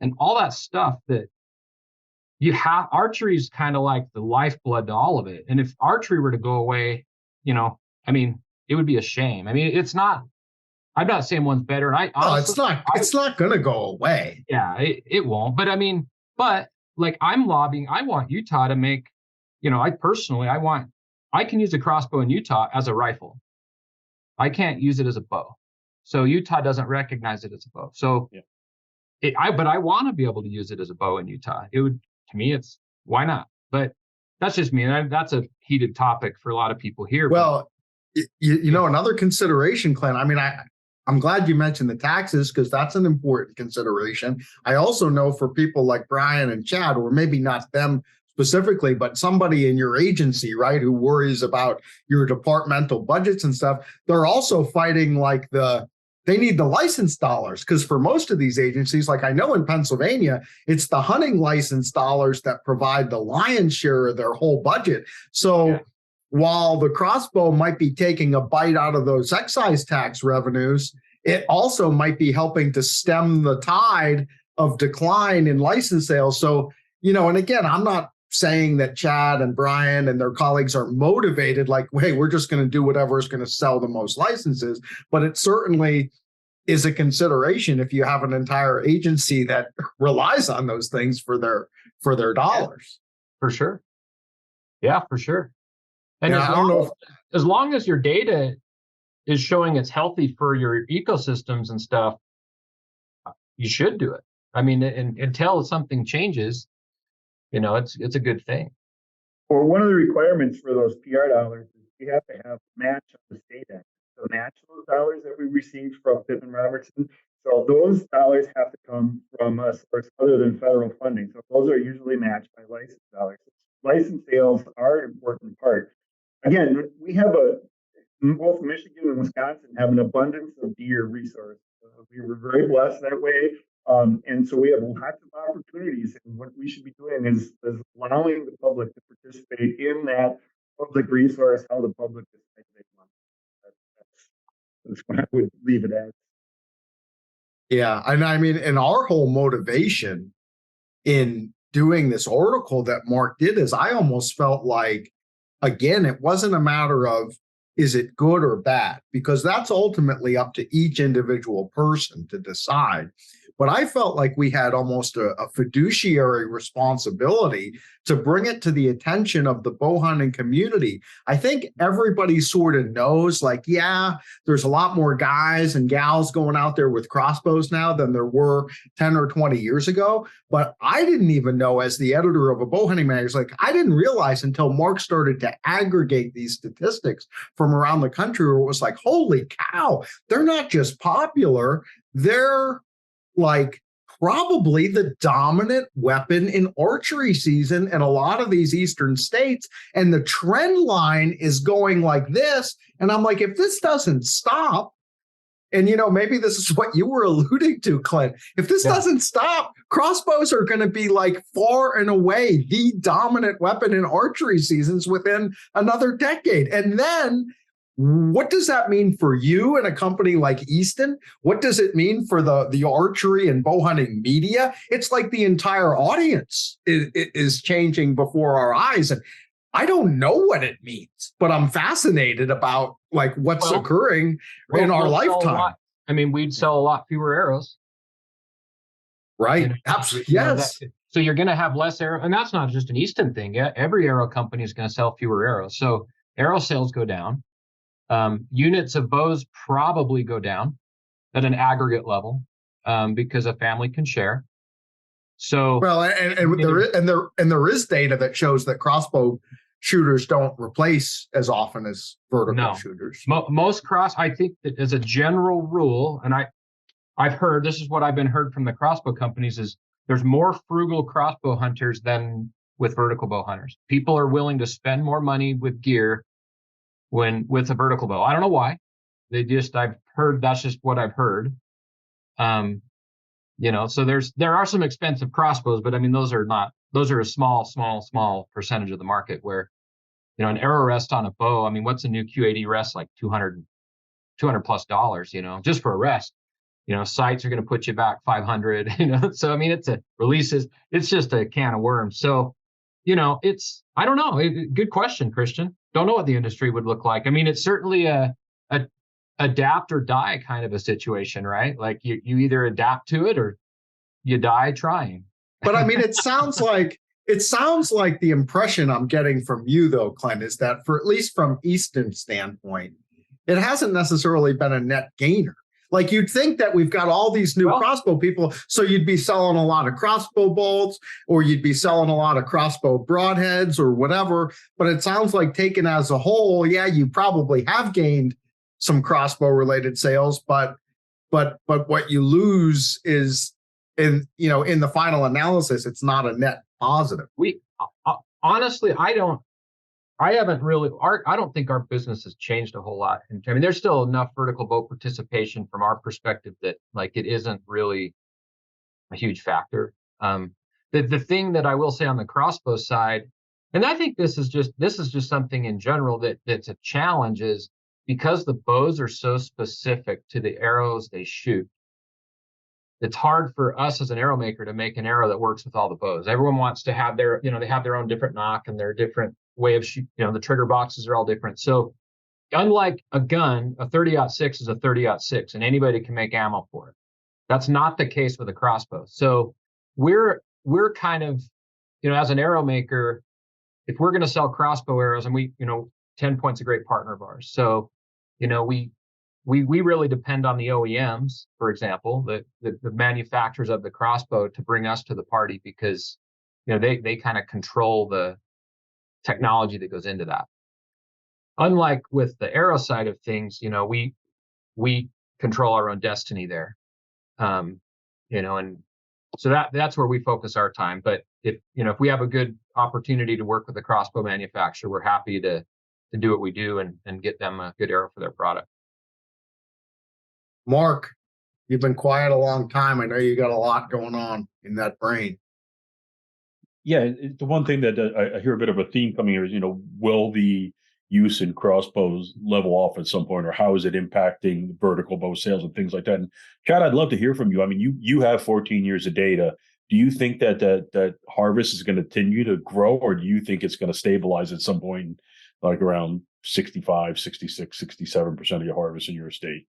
and all that stuff that archery is kind of like the lifeblood to all of it. And if archery were to go away, it would be a shame. I'm not saying one's better. It's not going to go away. Yeah, it won't. But I'm lobbying. I want Utah to make, I can use a crossbow in Utah as a rifle. I can't use it as a bow. So Utah doesn't recognize it as a bow. So but I want to be able to use it as a bow in Utah. To me, it's why not? But that's just me. And that's a heated topic for a lot of people here. Well, another consideration, Clint, I'm glad you mentioned the taxes, because that's an important consideration. I also know for people like Brian and Chad, or maybe not them specifically, but somebody in your agency, right, who worries about your departmental budgets and stuff, they're also fighting they need the license dollars, because for most of these agencies, like I know in Pennsylvania, it's the hunting license dollars that provide the lion's share of their whole budget. So while the crossbow might be taking a bite out of those excise tax revenues, it also might be helping to stem the tide of decline in license sales. So, and again, I'm not saying that Chad and Brian and their colleagues are motivated hey, we're just going to do whatever is going to sell the most licenses, but it certainly is a consideration if you have an entire agency that relies on those things for their dollars. For sure. Yeah, for sure. And as long as your data is showing it's healthy for your ecosystems and stuff, you should do it. Until something changes, it's a good thing. Well, one of the requirements for those PR dollars is you have to have a match on the state end. So match those dollars that we received from Pittman Robertson. So those dollars have to come from a source other than federal funding. So those are usually matched by license dollars. License sales are an important part. Again, we have both Michigan and Wisconsin have an abundance of deer resources. We were very blessed that way. And so we have lots of opportunities, and what we should be doing is allowing the public to participate in that public resource, how the public decides. That's what I would leave it as. Yeah. And I mean, and our whole motivation in doing this article that Mark did is I almost felt like, again, it wasn't a matter of is it good or bad, because that's ultimately up to each individual person to decide. But I felt like we had almost a fiduciary responsibility to bring it to the attention of the bow hunting community. I think everybody sort of knows, like, yeah, there's a lot more guys and gals going out there with crossbows now than there were 10 or 20 years ago. But I didn't even know, as the editor of a bow hunting magazine, like, I didn't realize until Mark started to aggregate these statistics from around the country, where it was like, holy cow, they're not just popular, they're like probably the dominant weapon in archery season in a lot of these eastern states. And the trend line is going like this. And I'm like, if this doesn't stop, and maybe this is what you were alluding to, Clint, if this doesn't stop, crossbows are going to be like far and away the dominant weapon in archery seasons within another decade. And then what does that mean for you and a company like Easton? What does it mean for the archery and bow hunting media? It's like the entire audience is changing before our eyes. And I don't know what it means, but I'm fascinated about like what's occurring in our lifetime. I mean, we'd sell a lot fewer arrows. Right. Absolutely. Yes. So you're going to have less arrow. And that's not just an Easton thing. Yeah. Every arrow company is going to sell fewer arrows. So arrow sales go down. Units of bows probably go down at an aggregate level because a family can share. So well, there is data that shows that crossbow shooters don't replace as often as vertical shooters. Most I think that as a general rule, and I've heard, this is what I've been heard from the crossbow companies, is there's more frugal crossbow hunters than with vertical bow hunters. People are willing to spend more money with gear with a vertical bow. I don't know why. I've heard, that's just what I've heard. So there are some expensive crossbows, but I mean, those are a small percentage of the market, where, an arrow rest on a bow, I mean, what's a new Q80 rest? Like $200 plus, just for a rest. Sights are going to put you back 500, so I mean, it's just a can of worms. So, I don't know. Good question, Christian. Don't know what the industry would look like. I mean, it's certainly a adapt or die kind of a situation, right? Like you either adapt to it or you die trying. But I mean, it sounds like the impression I'm getting from you, though, Clint, is that at least from Easton's standpoint, it hasn't necessarily been a net gainer. Like, you'd think that we've got all these new crossbow people, so you'd be selling a lot of crossbow bolts, or you'd be selling a lot of crossbow broadheads or whatever. But it sounds like, taken as a whole, yeah, you probably have gained some crossbow related sales, but what you lose is in the final analysis, it's not a net positive. Honestly, I don't think our business has changed a whole lot. I mean, there's still enough vertical bow participation from our perspective that, like, it isn't really a huge factor. The thing that I will say on the crossbow side, and I think this is just something in general that's a challenge, is because the bows are so specific to the arrows they shoot. It's hard for us as an arrow maker to make an arrow that works with all the bows. Everyone wants to have they have their own different nock and their different way of shoot. The trigger boxes are all different. So unlike a gun, a 30-06 is a 30-06, and anybody can make ammo for it. That's not the case with a crossbow. So we're kind of, as an arrow maker, if we're going to sell crossbow arrows, and 10 Point's a great partner of ours. So, we really depend on the OEMs, for example, the manufacturers of the crossbow, to bring us to the party, because, they kind of control the technology that goes into that. Unlike with the arrow side of things, we control our own destiny there. And so that's where we focus our time. But if we have a good opportunity to work with a crossbow manufacturer, we're happy to do what we do and get them a good arrow for their product. Mark, you've been quiet a long time. I know you got a lot going on in that brain. Yeah, the one thing that I hear a bit of a theme coming here is, will the use in crossbows level off at some point, or how is it impacting vertical bow sales and things like that? And Chad, I'd love to hear from you. I mean, you have 14 years of data. Do you think that harvest is going to continue to grow, or do you think it's going to stabilize at some point, like around 65, 66, 67% of your harvest in your estate?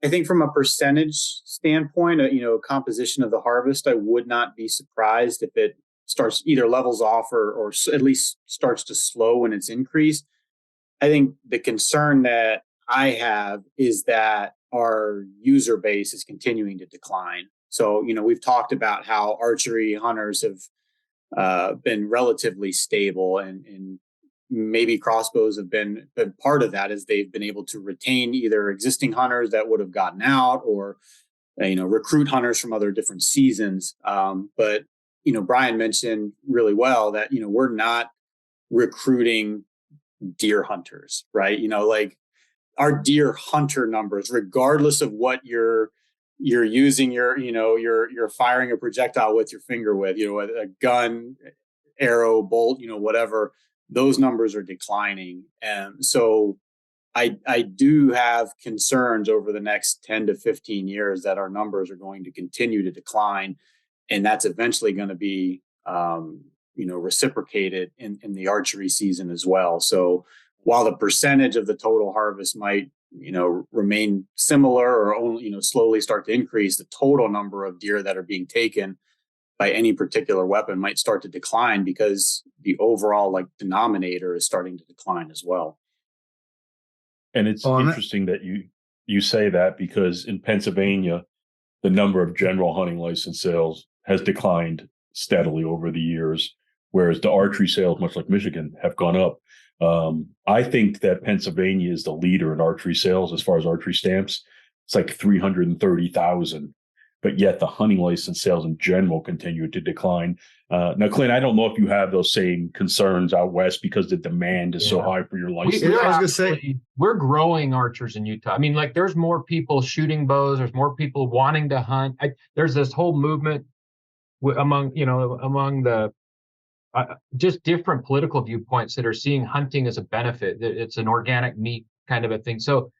I think from a percentage standpoint, composition of the harvest, I would not be surprised if it starts either levels off or at least starts to slow when it's increased. I think the concern that I have is that our user base is continuing to decline. So, we've talked about how archery hunters have been relatively stable, and maybe crossbows have been part of that, as they've been able to retain either existing hunters that would have gotten out, or recruit hunters from other different seasons. But Brian mentioned really well that we're not recruiting deer hunters, right? Like our deer hunter numbers, regardless of what you're using you're firing a projectile with your finger with, a gun, arrow, bolt, whatever, those numbers are declining. And so I do have concerns over the next 10 to 15 years that our numbers are going to continue to decline. And that's eventually going to be, reciprocated in the archery season as well. So while the percentage of the total harvest might, remain similar or only, slowly start to increase, the total number of deer that are being taken by any particular weapon might start to decline, because the overall denominator is starting to decline as well. And it's interesting that you say that, because in Pennsylvania, the number of general hunting license sales has declined steadily over the years, whereas the archery sales, much like Michigan, have gone up. I think that Pennsylvania is the leader in archery sales as far as archery stamps. It's like 330,000, but yet the hunting license sales in general continue to decline. Now, Clint, I don't know if you have those same concerns out west, because the demand is so high for your license. I was going to say, we're growing archers in Utah. I mean, there's more people shooting bows. There's more people wanting to hunt. There's this whole movement among the just different political viewpoints that are seeing hunting as a benefit. It's an organic meat kind of a thing. So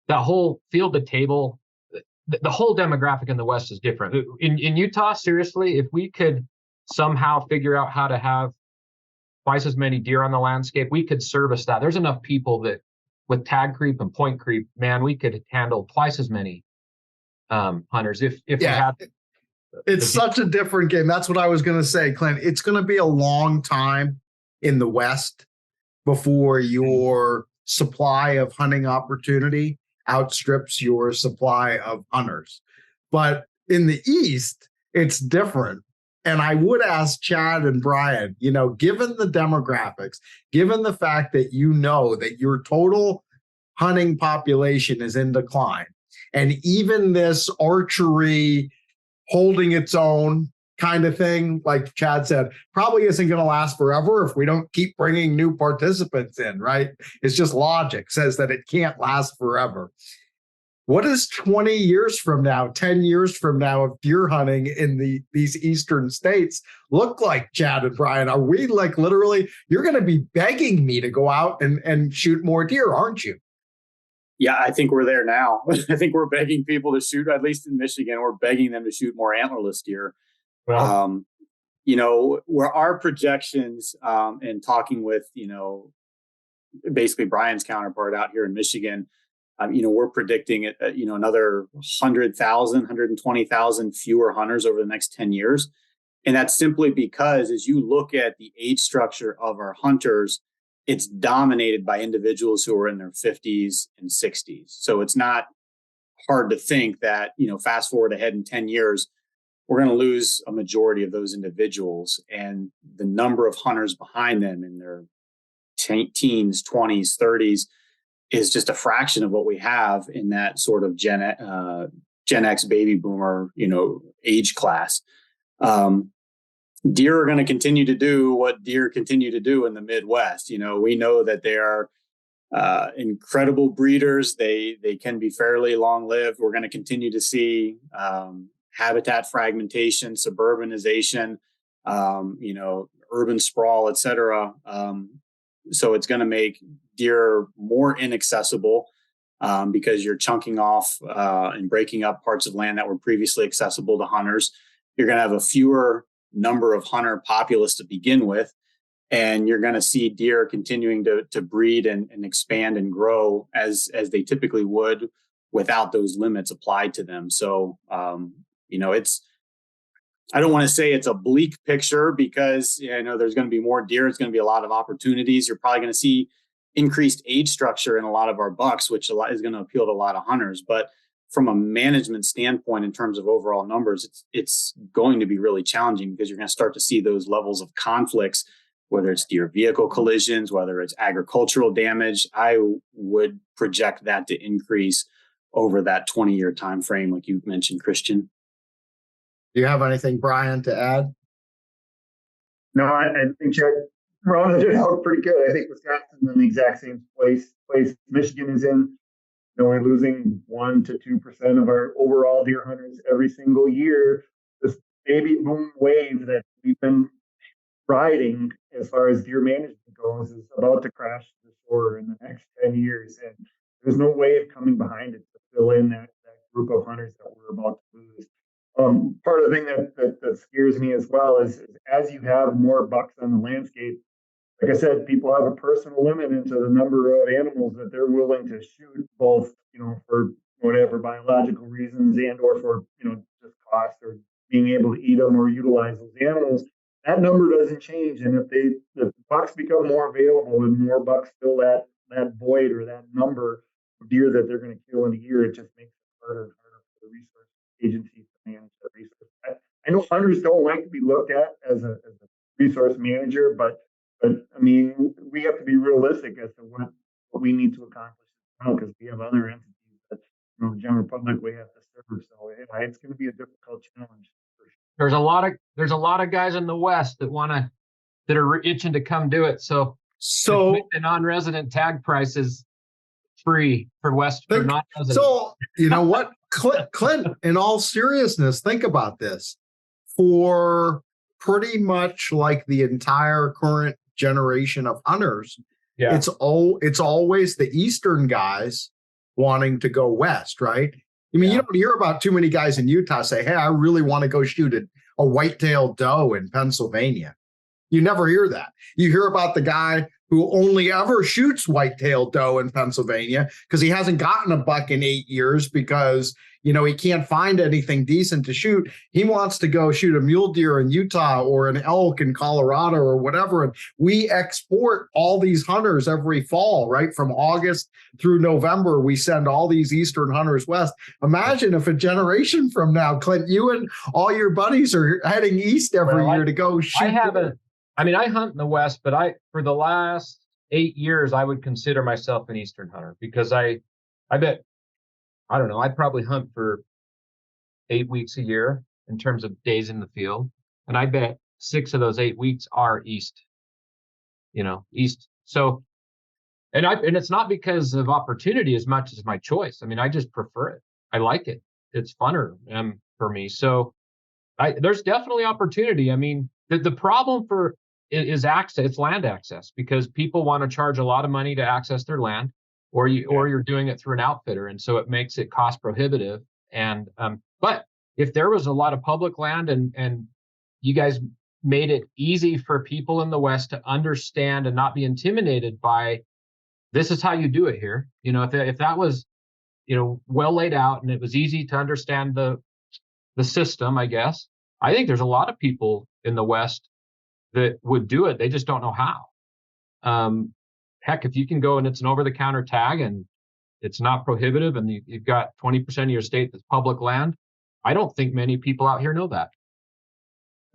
that whole field to table, the whole demographic in the West is different. In Utah, seriously, if we could somehow figure out how to have twice as many deer on the landscape, we could service that. There's enough people that with tag creep and point creep, man, we could handle twice as many hunters if we had. It's such a different game. That's what I was going to say, Clint. It's going to be a long time in the West before your supply of hunting opportunity outstrips your supply of hunters. But in the East, it's different. And I would ask Chad and Brian, given the demographics, given the fact that that your total hunting population is in decline, and even this archery holding its own kind of thing, like Chad said, probably isn't going to last forever if we don't keep bringing new participants in, right? It's just logic says that it can't last forever. What does 20 years from now, 10 years from now of deer hunting in these eastern states look like, Chad and Brian? Are we literally, you're going to be begging me to go out and shoot more deer, aren't you? Yeah, I think we're there now. I think we're begging people to shoot, at least in Michigan, we're begging them to shoot more antlerless deer. Well, where our projections and talking with, basically Brian's counterpart out here in Michigan, we're predicting, another 100,000, 120,000 fewer hunters over the next 10 years. And that's simply because as you look at the age structure of our hunters, it's dominated by individuals who are in their 50s and 60s. So it's not hard to think that, fast forward ahead in 10 years, we're going to lose a majority of those individuals. And the number of hunters behind them in their teens, 20s, 30s is just a fraction of what we have in that sort of Gen X baby boomer, age class. Deer are going to continue to do what deer continue to do in the Midwest. We know that they are incredible breeders. They can be fairly long-lived. We're going to continue to see habitat fragmentation, suburbanization, urban sprawl, et cetera. So it's going to make deer are more inaccessible because you're chunking off and breaking up parts of land that were previously accessible to hunters. You're going to have a fewer number of hunter populace to begin with, and you're going to see deer continuing to breed and expand and grow as they typically would without those limits applied to them. So, I don't want to say it's a bleak picture because there's going to be more deer. It's going to be a lot of opportunities. You're probably going to see increased age structure in a lot of our bucks, which is going to appeal to a lot of hunters. But from a management standpoint, in terms of overall numbers, it's going to be really challenging because you're going to start to see those levels of conflicts, whether it's deer vehicle collisions, whether it's agricultural damage. I would project that to increase over that 20-year time frame, like you mentioned, Christian. Do you have anything, Brian, to add? No, I think Chad rounded it out pretty good. I think Wisconsin's in the exact same place Michigan is in. We're losing 1% to 2% of our overall deer hunters every single year. This baby boom wave that we've been riding as far as deer management goes is about to crash the shore in the next 10 years. And there's no way of coming behind it to fill in that group of hunters that we're about to lose. Part of the thing that scares me as well is as you have more bucks on the landscape, like I said, people have a personal limit into the number of animals that they're willing to shoot, both, for whatever biological reasons and or for, just cost or being able to eat them or utilize those animals. That number doesn't change. And if bucks become more available and more bucks fill that void or that number of deer that they're going to kill in a year, it just makes it harder and harder for the resource agencies to manage that resource. I know hunters don't like to be looked at as a resource manager, but I mean, we have to be realistic as to what we need to accomplish because we have other entities that the general public we have to serve. So it's going to be a difficult challenge. For sure. There's a lot of guys in the West that are itching to come do it. So the non-resident tag price is free for for non-resident. So you know what, Clint, in all seriousness, think about this. For pretty much like the entire current generation of hunters, it's always the Eastern guys wanting to go west, right? I mean, you don't hear about too many guys in Utah say, hey, I really want to go shoot a whitetail doe in Pennsylvania. You never hear that. You hear about the guy who only ever shoots whitetail doe in Pennsylvania because he hasn't gotten a buck in 8 years because, he can't find anything decent to shoot. He wants to go shoot a mule deer in Utah or an elk in Colorado or whatever. And we export all these hunters every fall, right? From August through November, we send all these Eastern hunters west. Imagine if a generation from now, Clint, you and all your buddies are heading east every year to go shoot. I hunt in the West, but for the last 8 years, I would consider myself an Eastern hunter because I bet, I don't know, I'd probably hunt for 8 weeks a year in terms of days in the field. And I bet 6 of those 8 weeks are east. So, and it's not because of opportunity as much as my choice. I mean, I just prefer it. I like it. It's funner for me. So there's definitely opportunity. I mean, the problem is access. It's land access because people want to charge a lot of money to access their land, or you're doing it through an outfitter, and so it makes it cost prohibitive. And but if there was a lot of public land and you guys made it easy for people in the West to understand and not be intimidated by this is how you do it here. If that was well laid out and it was easy to understand the system, I guess. I think there's a lot of people in the West that would do it. They just don't know how. Heck, if you can go and it's an over-the-counter tag and it's not prohibitive and you've got 20% of your state that's public land, I don't think many people out here know that.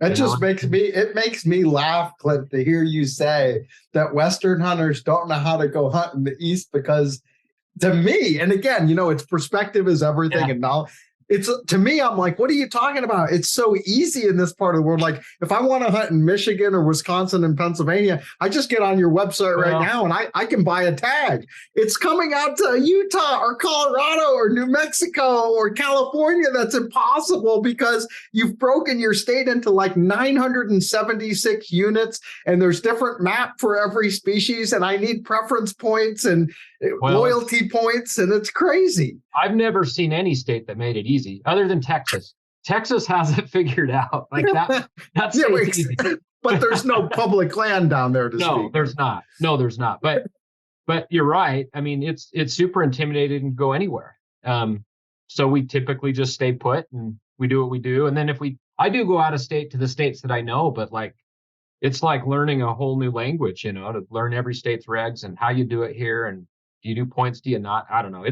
It makes me laugh, Clint, to hear you say that Western hunters don't know how to go hunt in the East because to me, and again, it's perspective is everything. And now It's to me, I'm like, what are you talking about? It's so easy in this part of the world. Like if I want to hunt in Michigan or Wisconsin and Pennsylvania, I just get on your website right now and I can buy a tag. It's coming out to Utah or Colorado or New Mexico or California. That's impossible because you've broken your state into like 976 units and there's different map for every species. And I need preference points and loyalty points. And it's crazy. I've never seen any state that made it easy other than Texas. Texas has it figured out. Like that's easy. But there's no public land down there to speak. There's not. No, there's not. But you're right. I mean, it's super intimidating to go anywhere. So we typically just stay put and we do what we do. And then I do go out of state to the states that I know, but like it's like learning a whole new language, to learn every state's regs and how you do it here. And do you do points? Do you not? I don't know.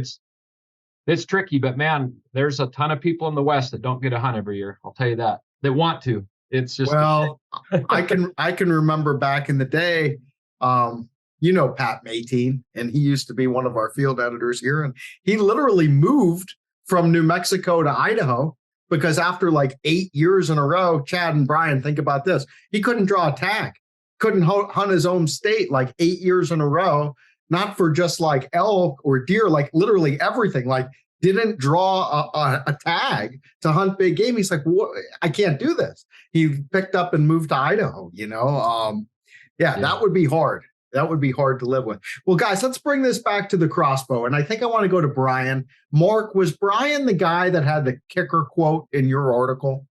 It's tricky, but man, there's a ton of people in the West that don't get a hunt every year. I'll tell you that. They want to. It's just I can remember back in the day, Pat Mayteen, and he used to be one of our field editors here, and he literally moved from New Mexico to Idaho because after like 8 years in a row, Chad and Brian, think about this, he couldn't draw a tag, couldn't hunt his own state like 8 years in a row. Not for just like elk or deer, like literally everything, like didn't draw a tag to hunt big game. He's like, what? I can't do this. He picked up and moved to Idaho, that would be hard. That would be hard to live with. Well, guys, let's bring this back to the crossbow. And I think I want to go to Brian. Mark, was Brian the guy that had the kicker quote in your article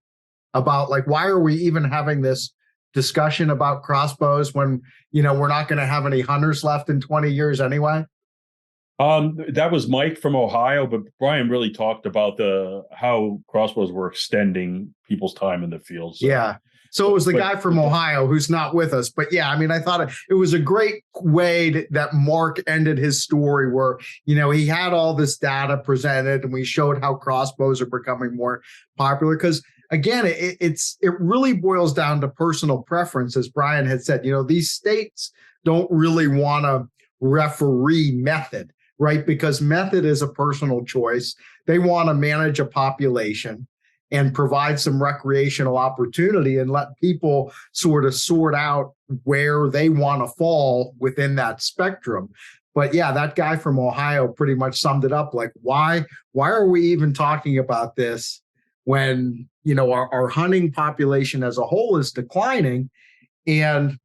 about like, why are we even having this discussion about crossbows when we're not going to have any hunters left in 20 years anyway? That was Mike from Ohio, but Brian really talked about how crossbows were extending people's time in the field. So it was the guy from Ohio who's not with us. But yeah, I mean, I thought it was a great way that Mark ended his story where, he had all this data presented and we showed how crossbows are becoming more popular because again, it really boils down to personal preference, as Brian had said. These states don't really want to referee method, right? Because method is a personal choice. They want to manage a population and provide some recreational opportunity and let people sort of sort out where they want to fall within that spectrum. But yeah, that guy from Ohio pretty much summed it up. Like, why are we even talking about this when our hunting population as a whole is declining? And of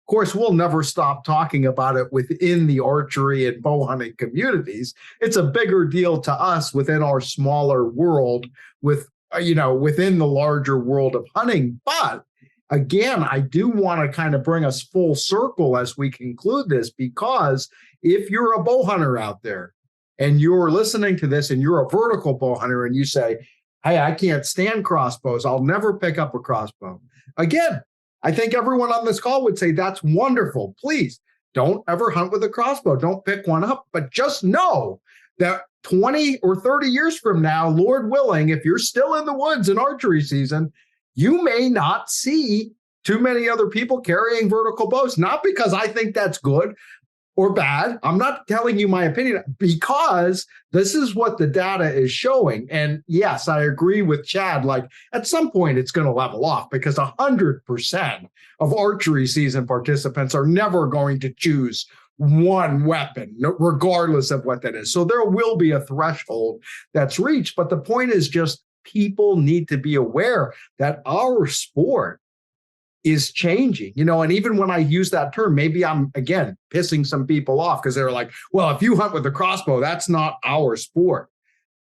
course, we'll never stop talking about it within the archery and bow hunting communities. It's a bigger deal to us within our smaller world within the larger world of hunting. But again, I do want to kind of bring us full circle as we conclude this, because if you're a bow hunter out there and you're listening to this and you're a vertical bow hunter and you say, hey, I can't stand crossbows, I'll never pick up a crossbow. Again, I think everyone on this call would say that's wonderful. Please don't ever hunt with a crossbow. Don't pick one up. But just know that 20 or 30 years from now, Lord willing, if you're still in the woods in archery season, you may not see too many other people carrying vertical bows. Not because I think that's good or bad. I'm not telling you my opinion, because this is what the data is showing. And yes, I agree with Chad. Like at some point it's going to level off, because 100% of archery season participants are never going to choose one weapon, regardless of what that is. So there will be a threshold that's reached. But the point is just people need to be aware that our sport is changing, and even when I use that term, maybe I'm, again, pissing some people off because they're like, well, if you hunt with a crossbow, that's not our sport.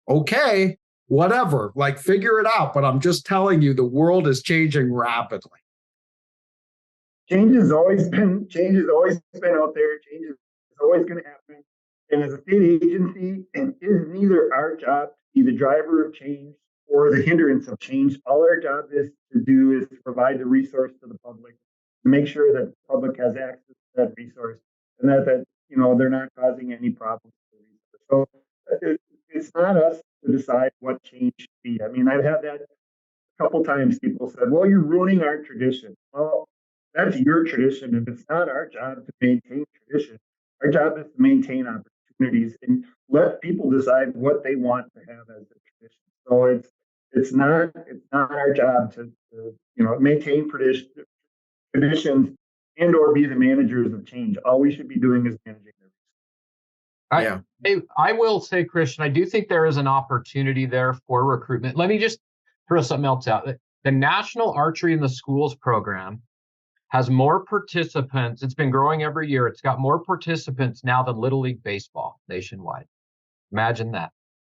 Okay, whatever, like figure it out. But I'm just telling you, the world is changing rapidly. Change has always been out there. Change is always going to happen. And as a state agency, it is neither our job to be the driver of change or the hindrance of change. All our job is to provide the resource to the public, to make sure that the public has access to that resource, and that they're not causing any problems. So it's not us to decide what change should be. I mean, I've had that a couple times. People said, well, you're ruining our tradition. Well, that's your tradition. If it's not our job to maintain tradition, our job is to maintain opportunities and let people decide what they want to have as a tradition. So it's not our job to maintain traditions and or be the managers of change. All we should be doing is managing their risk. I will say, Christian, I do think there is an opportunity there for recruitment. Let me just throw something else out. The National Archery in the Schools program has more participants. It's been growing every year. It's got more participants now than Little League Baseball nationwide. Imagine that.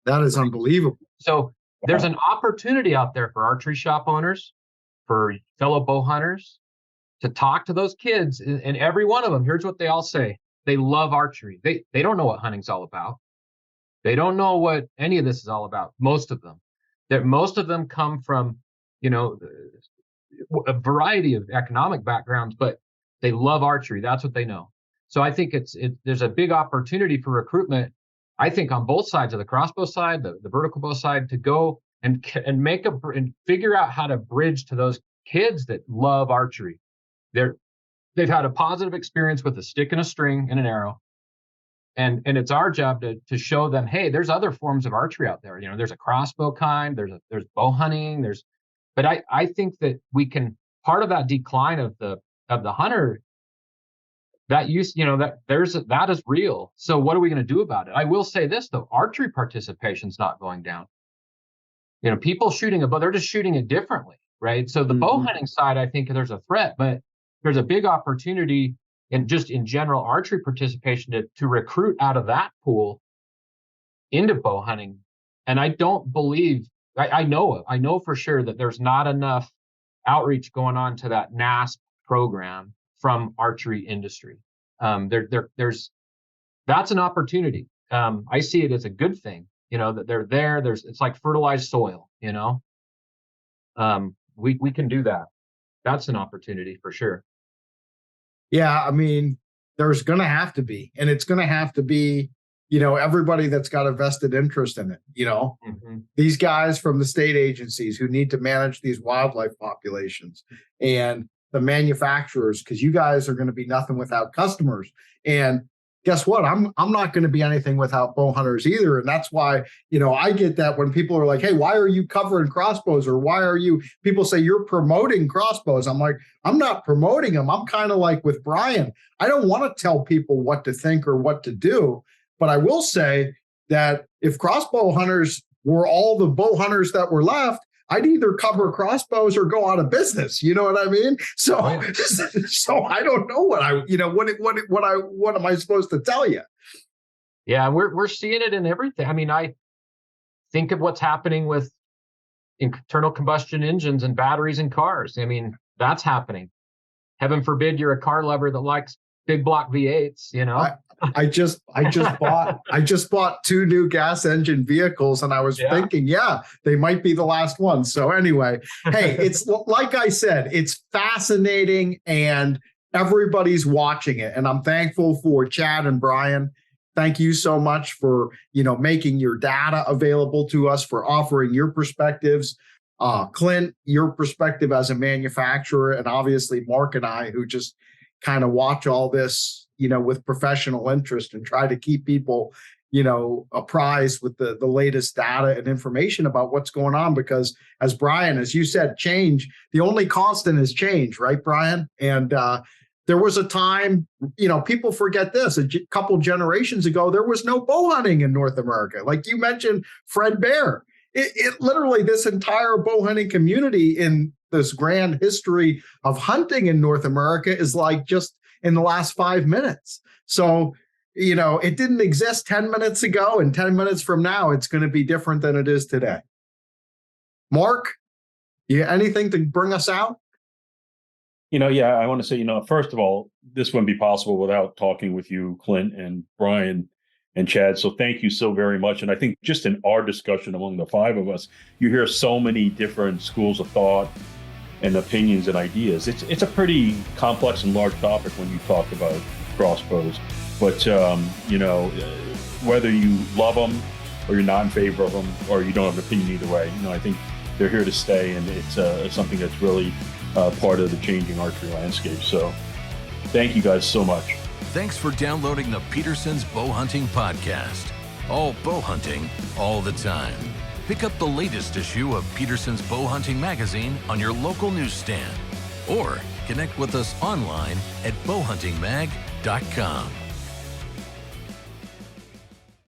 That is unbelievable. So there's an opportunity out there for archery shop owners, for fellow bow hunters, to talk to those kids. And every one of them, here's what they all say. They love archery. They don't know what hunting's all about. They don't know what any of this is all about. Most of them. Most of them come from, a variety of economic backgrounds, but they love archery. That's what they know. So I think there's a big opportunity for recruitment. I think on both sides of the crossbow side, the vertical bow side, to go and figure out how to bridge to those kids that love archery. They've had a positive experience with a stick and a string and an arrow. And it's our job to show them, hey, there's other forms of archery out there. There's a crossbow kind, there's bow hunting, but I think that we can, part of that decline of the hunter, that that is real. So what are we going to do about it? I will say this though, archery participation's not going down. People shooting a bow, they're just shooting it differently, right? So the bow hunting side, I think there's a threat, but there's a big opportunity in general archery participation to recruit out of that pool into bow hunting. And I don't believe, I know for sure that there's not enough outreach going on to that NASP program from archery industry. That's an opportunity. I see it as a good thing, that they're there. It's like fertilized soil, we can do that. That's an opportunity for sure. Yeah, I mean, there's going to have to be, and it's going to have to be, everybody that's got a vested interest in it, these guys from the state agencies who need to manage these wildlife populations, and the manufacturers, because you guys are going to be nothing without customers. And guess what? I'm not going to be anything without bow hunters either. And that's why, I get that when people are like, hey, why are you covering crossbows? Or why are people say you're promoting crossbows? I'm like, I'm not promoting them. I'm kind of like with Brian. I don't want to tell people what to think or what to do. But I will say that if crossbow hunters were all the bow hunters that were left, I'd either cover crossbows or go out of business. You know what I mean? So, so I don't know what am I supposed to tell you? Yeah, we're seeing it in everything. I mean, I think of what's happening with internal combustion engines and batteries in cars. I mean, that's happening. Heaven forbid you're a car lover that likes big block V8s, I just bought 2 new gas engine vehicles, and I was thinking, they might be the last ones. So anyway, hey, it's like I said, it's fascinating and everybody's watching it. And I'm thankful for Chad and Brian. Thank you so much for, making your data available to us, for offering your perspectives. Clint, your perspective as a manufacturer, and obviously Mark and I, who just kind of watch all this, with professional interest and try to keep people, apprised with the latest data and information about what's going on. Because as you said, change, the only constant is change, right, Brian? And there was a time, people forget this, a couple generations ago, there was no bow hunting in North America. Like you mentioned, Fred Bear, it literally, this entire bow hunting community in this grand history of hunting in North America is like just in the last 5 minutes. So, it didn't exist 10 minutes ago, and 10 minutes from now, it's going to be different than it is today. Mark, anything to bring us out? I want to say, first of all, this wouldn't be possible without talking with you, Clint and Brian and Chad. So thank you so very much. And I think just in our discussion among the 5 of us, you hear so many different schools of thought and opinions and ideas. It's a pretty complex and large topic when you talk about crossbows. But, whether you love them or you're not in favor of them or you don't have an opinion either way, I think they're here to stay, and it's something that's really part of the changing archery landscape. So thank you guys so much. Thanks for downloading the Peterson's Bowhunting Podcast. All bow hunting, all the time. Pick up the latest issue of Peterson's Bowhunting magazine on your local newsstand or connect with us online at bowhuntingmag.com.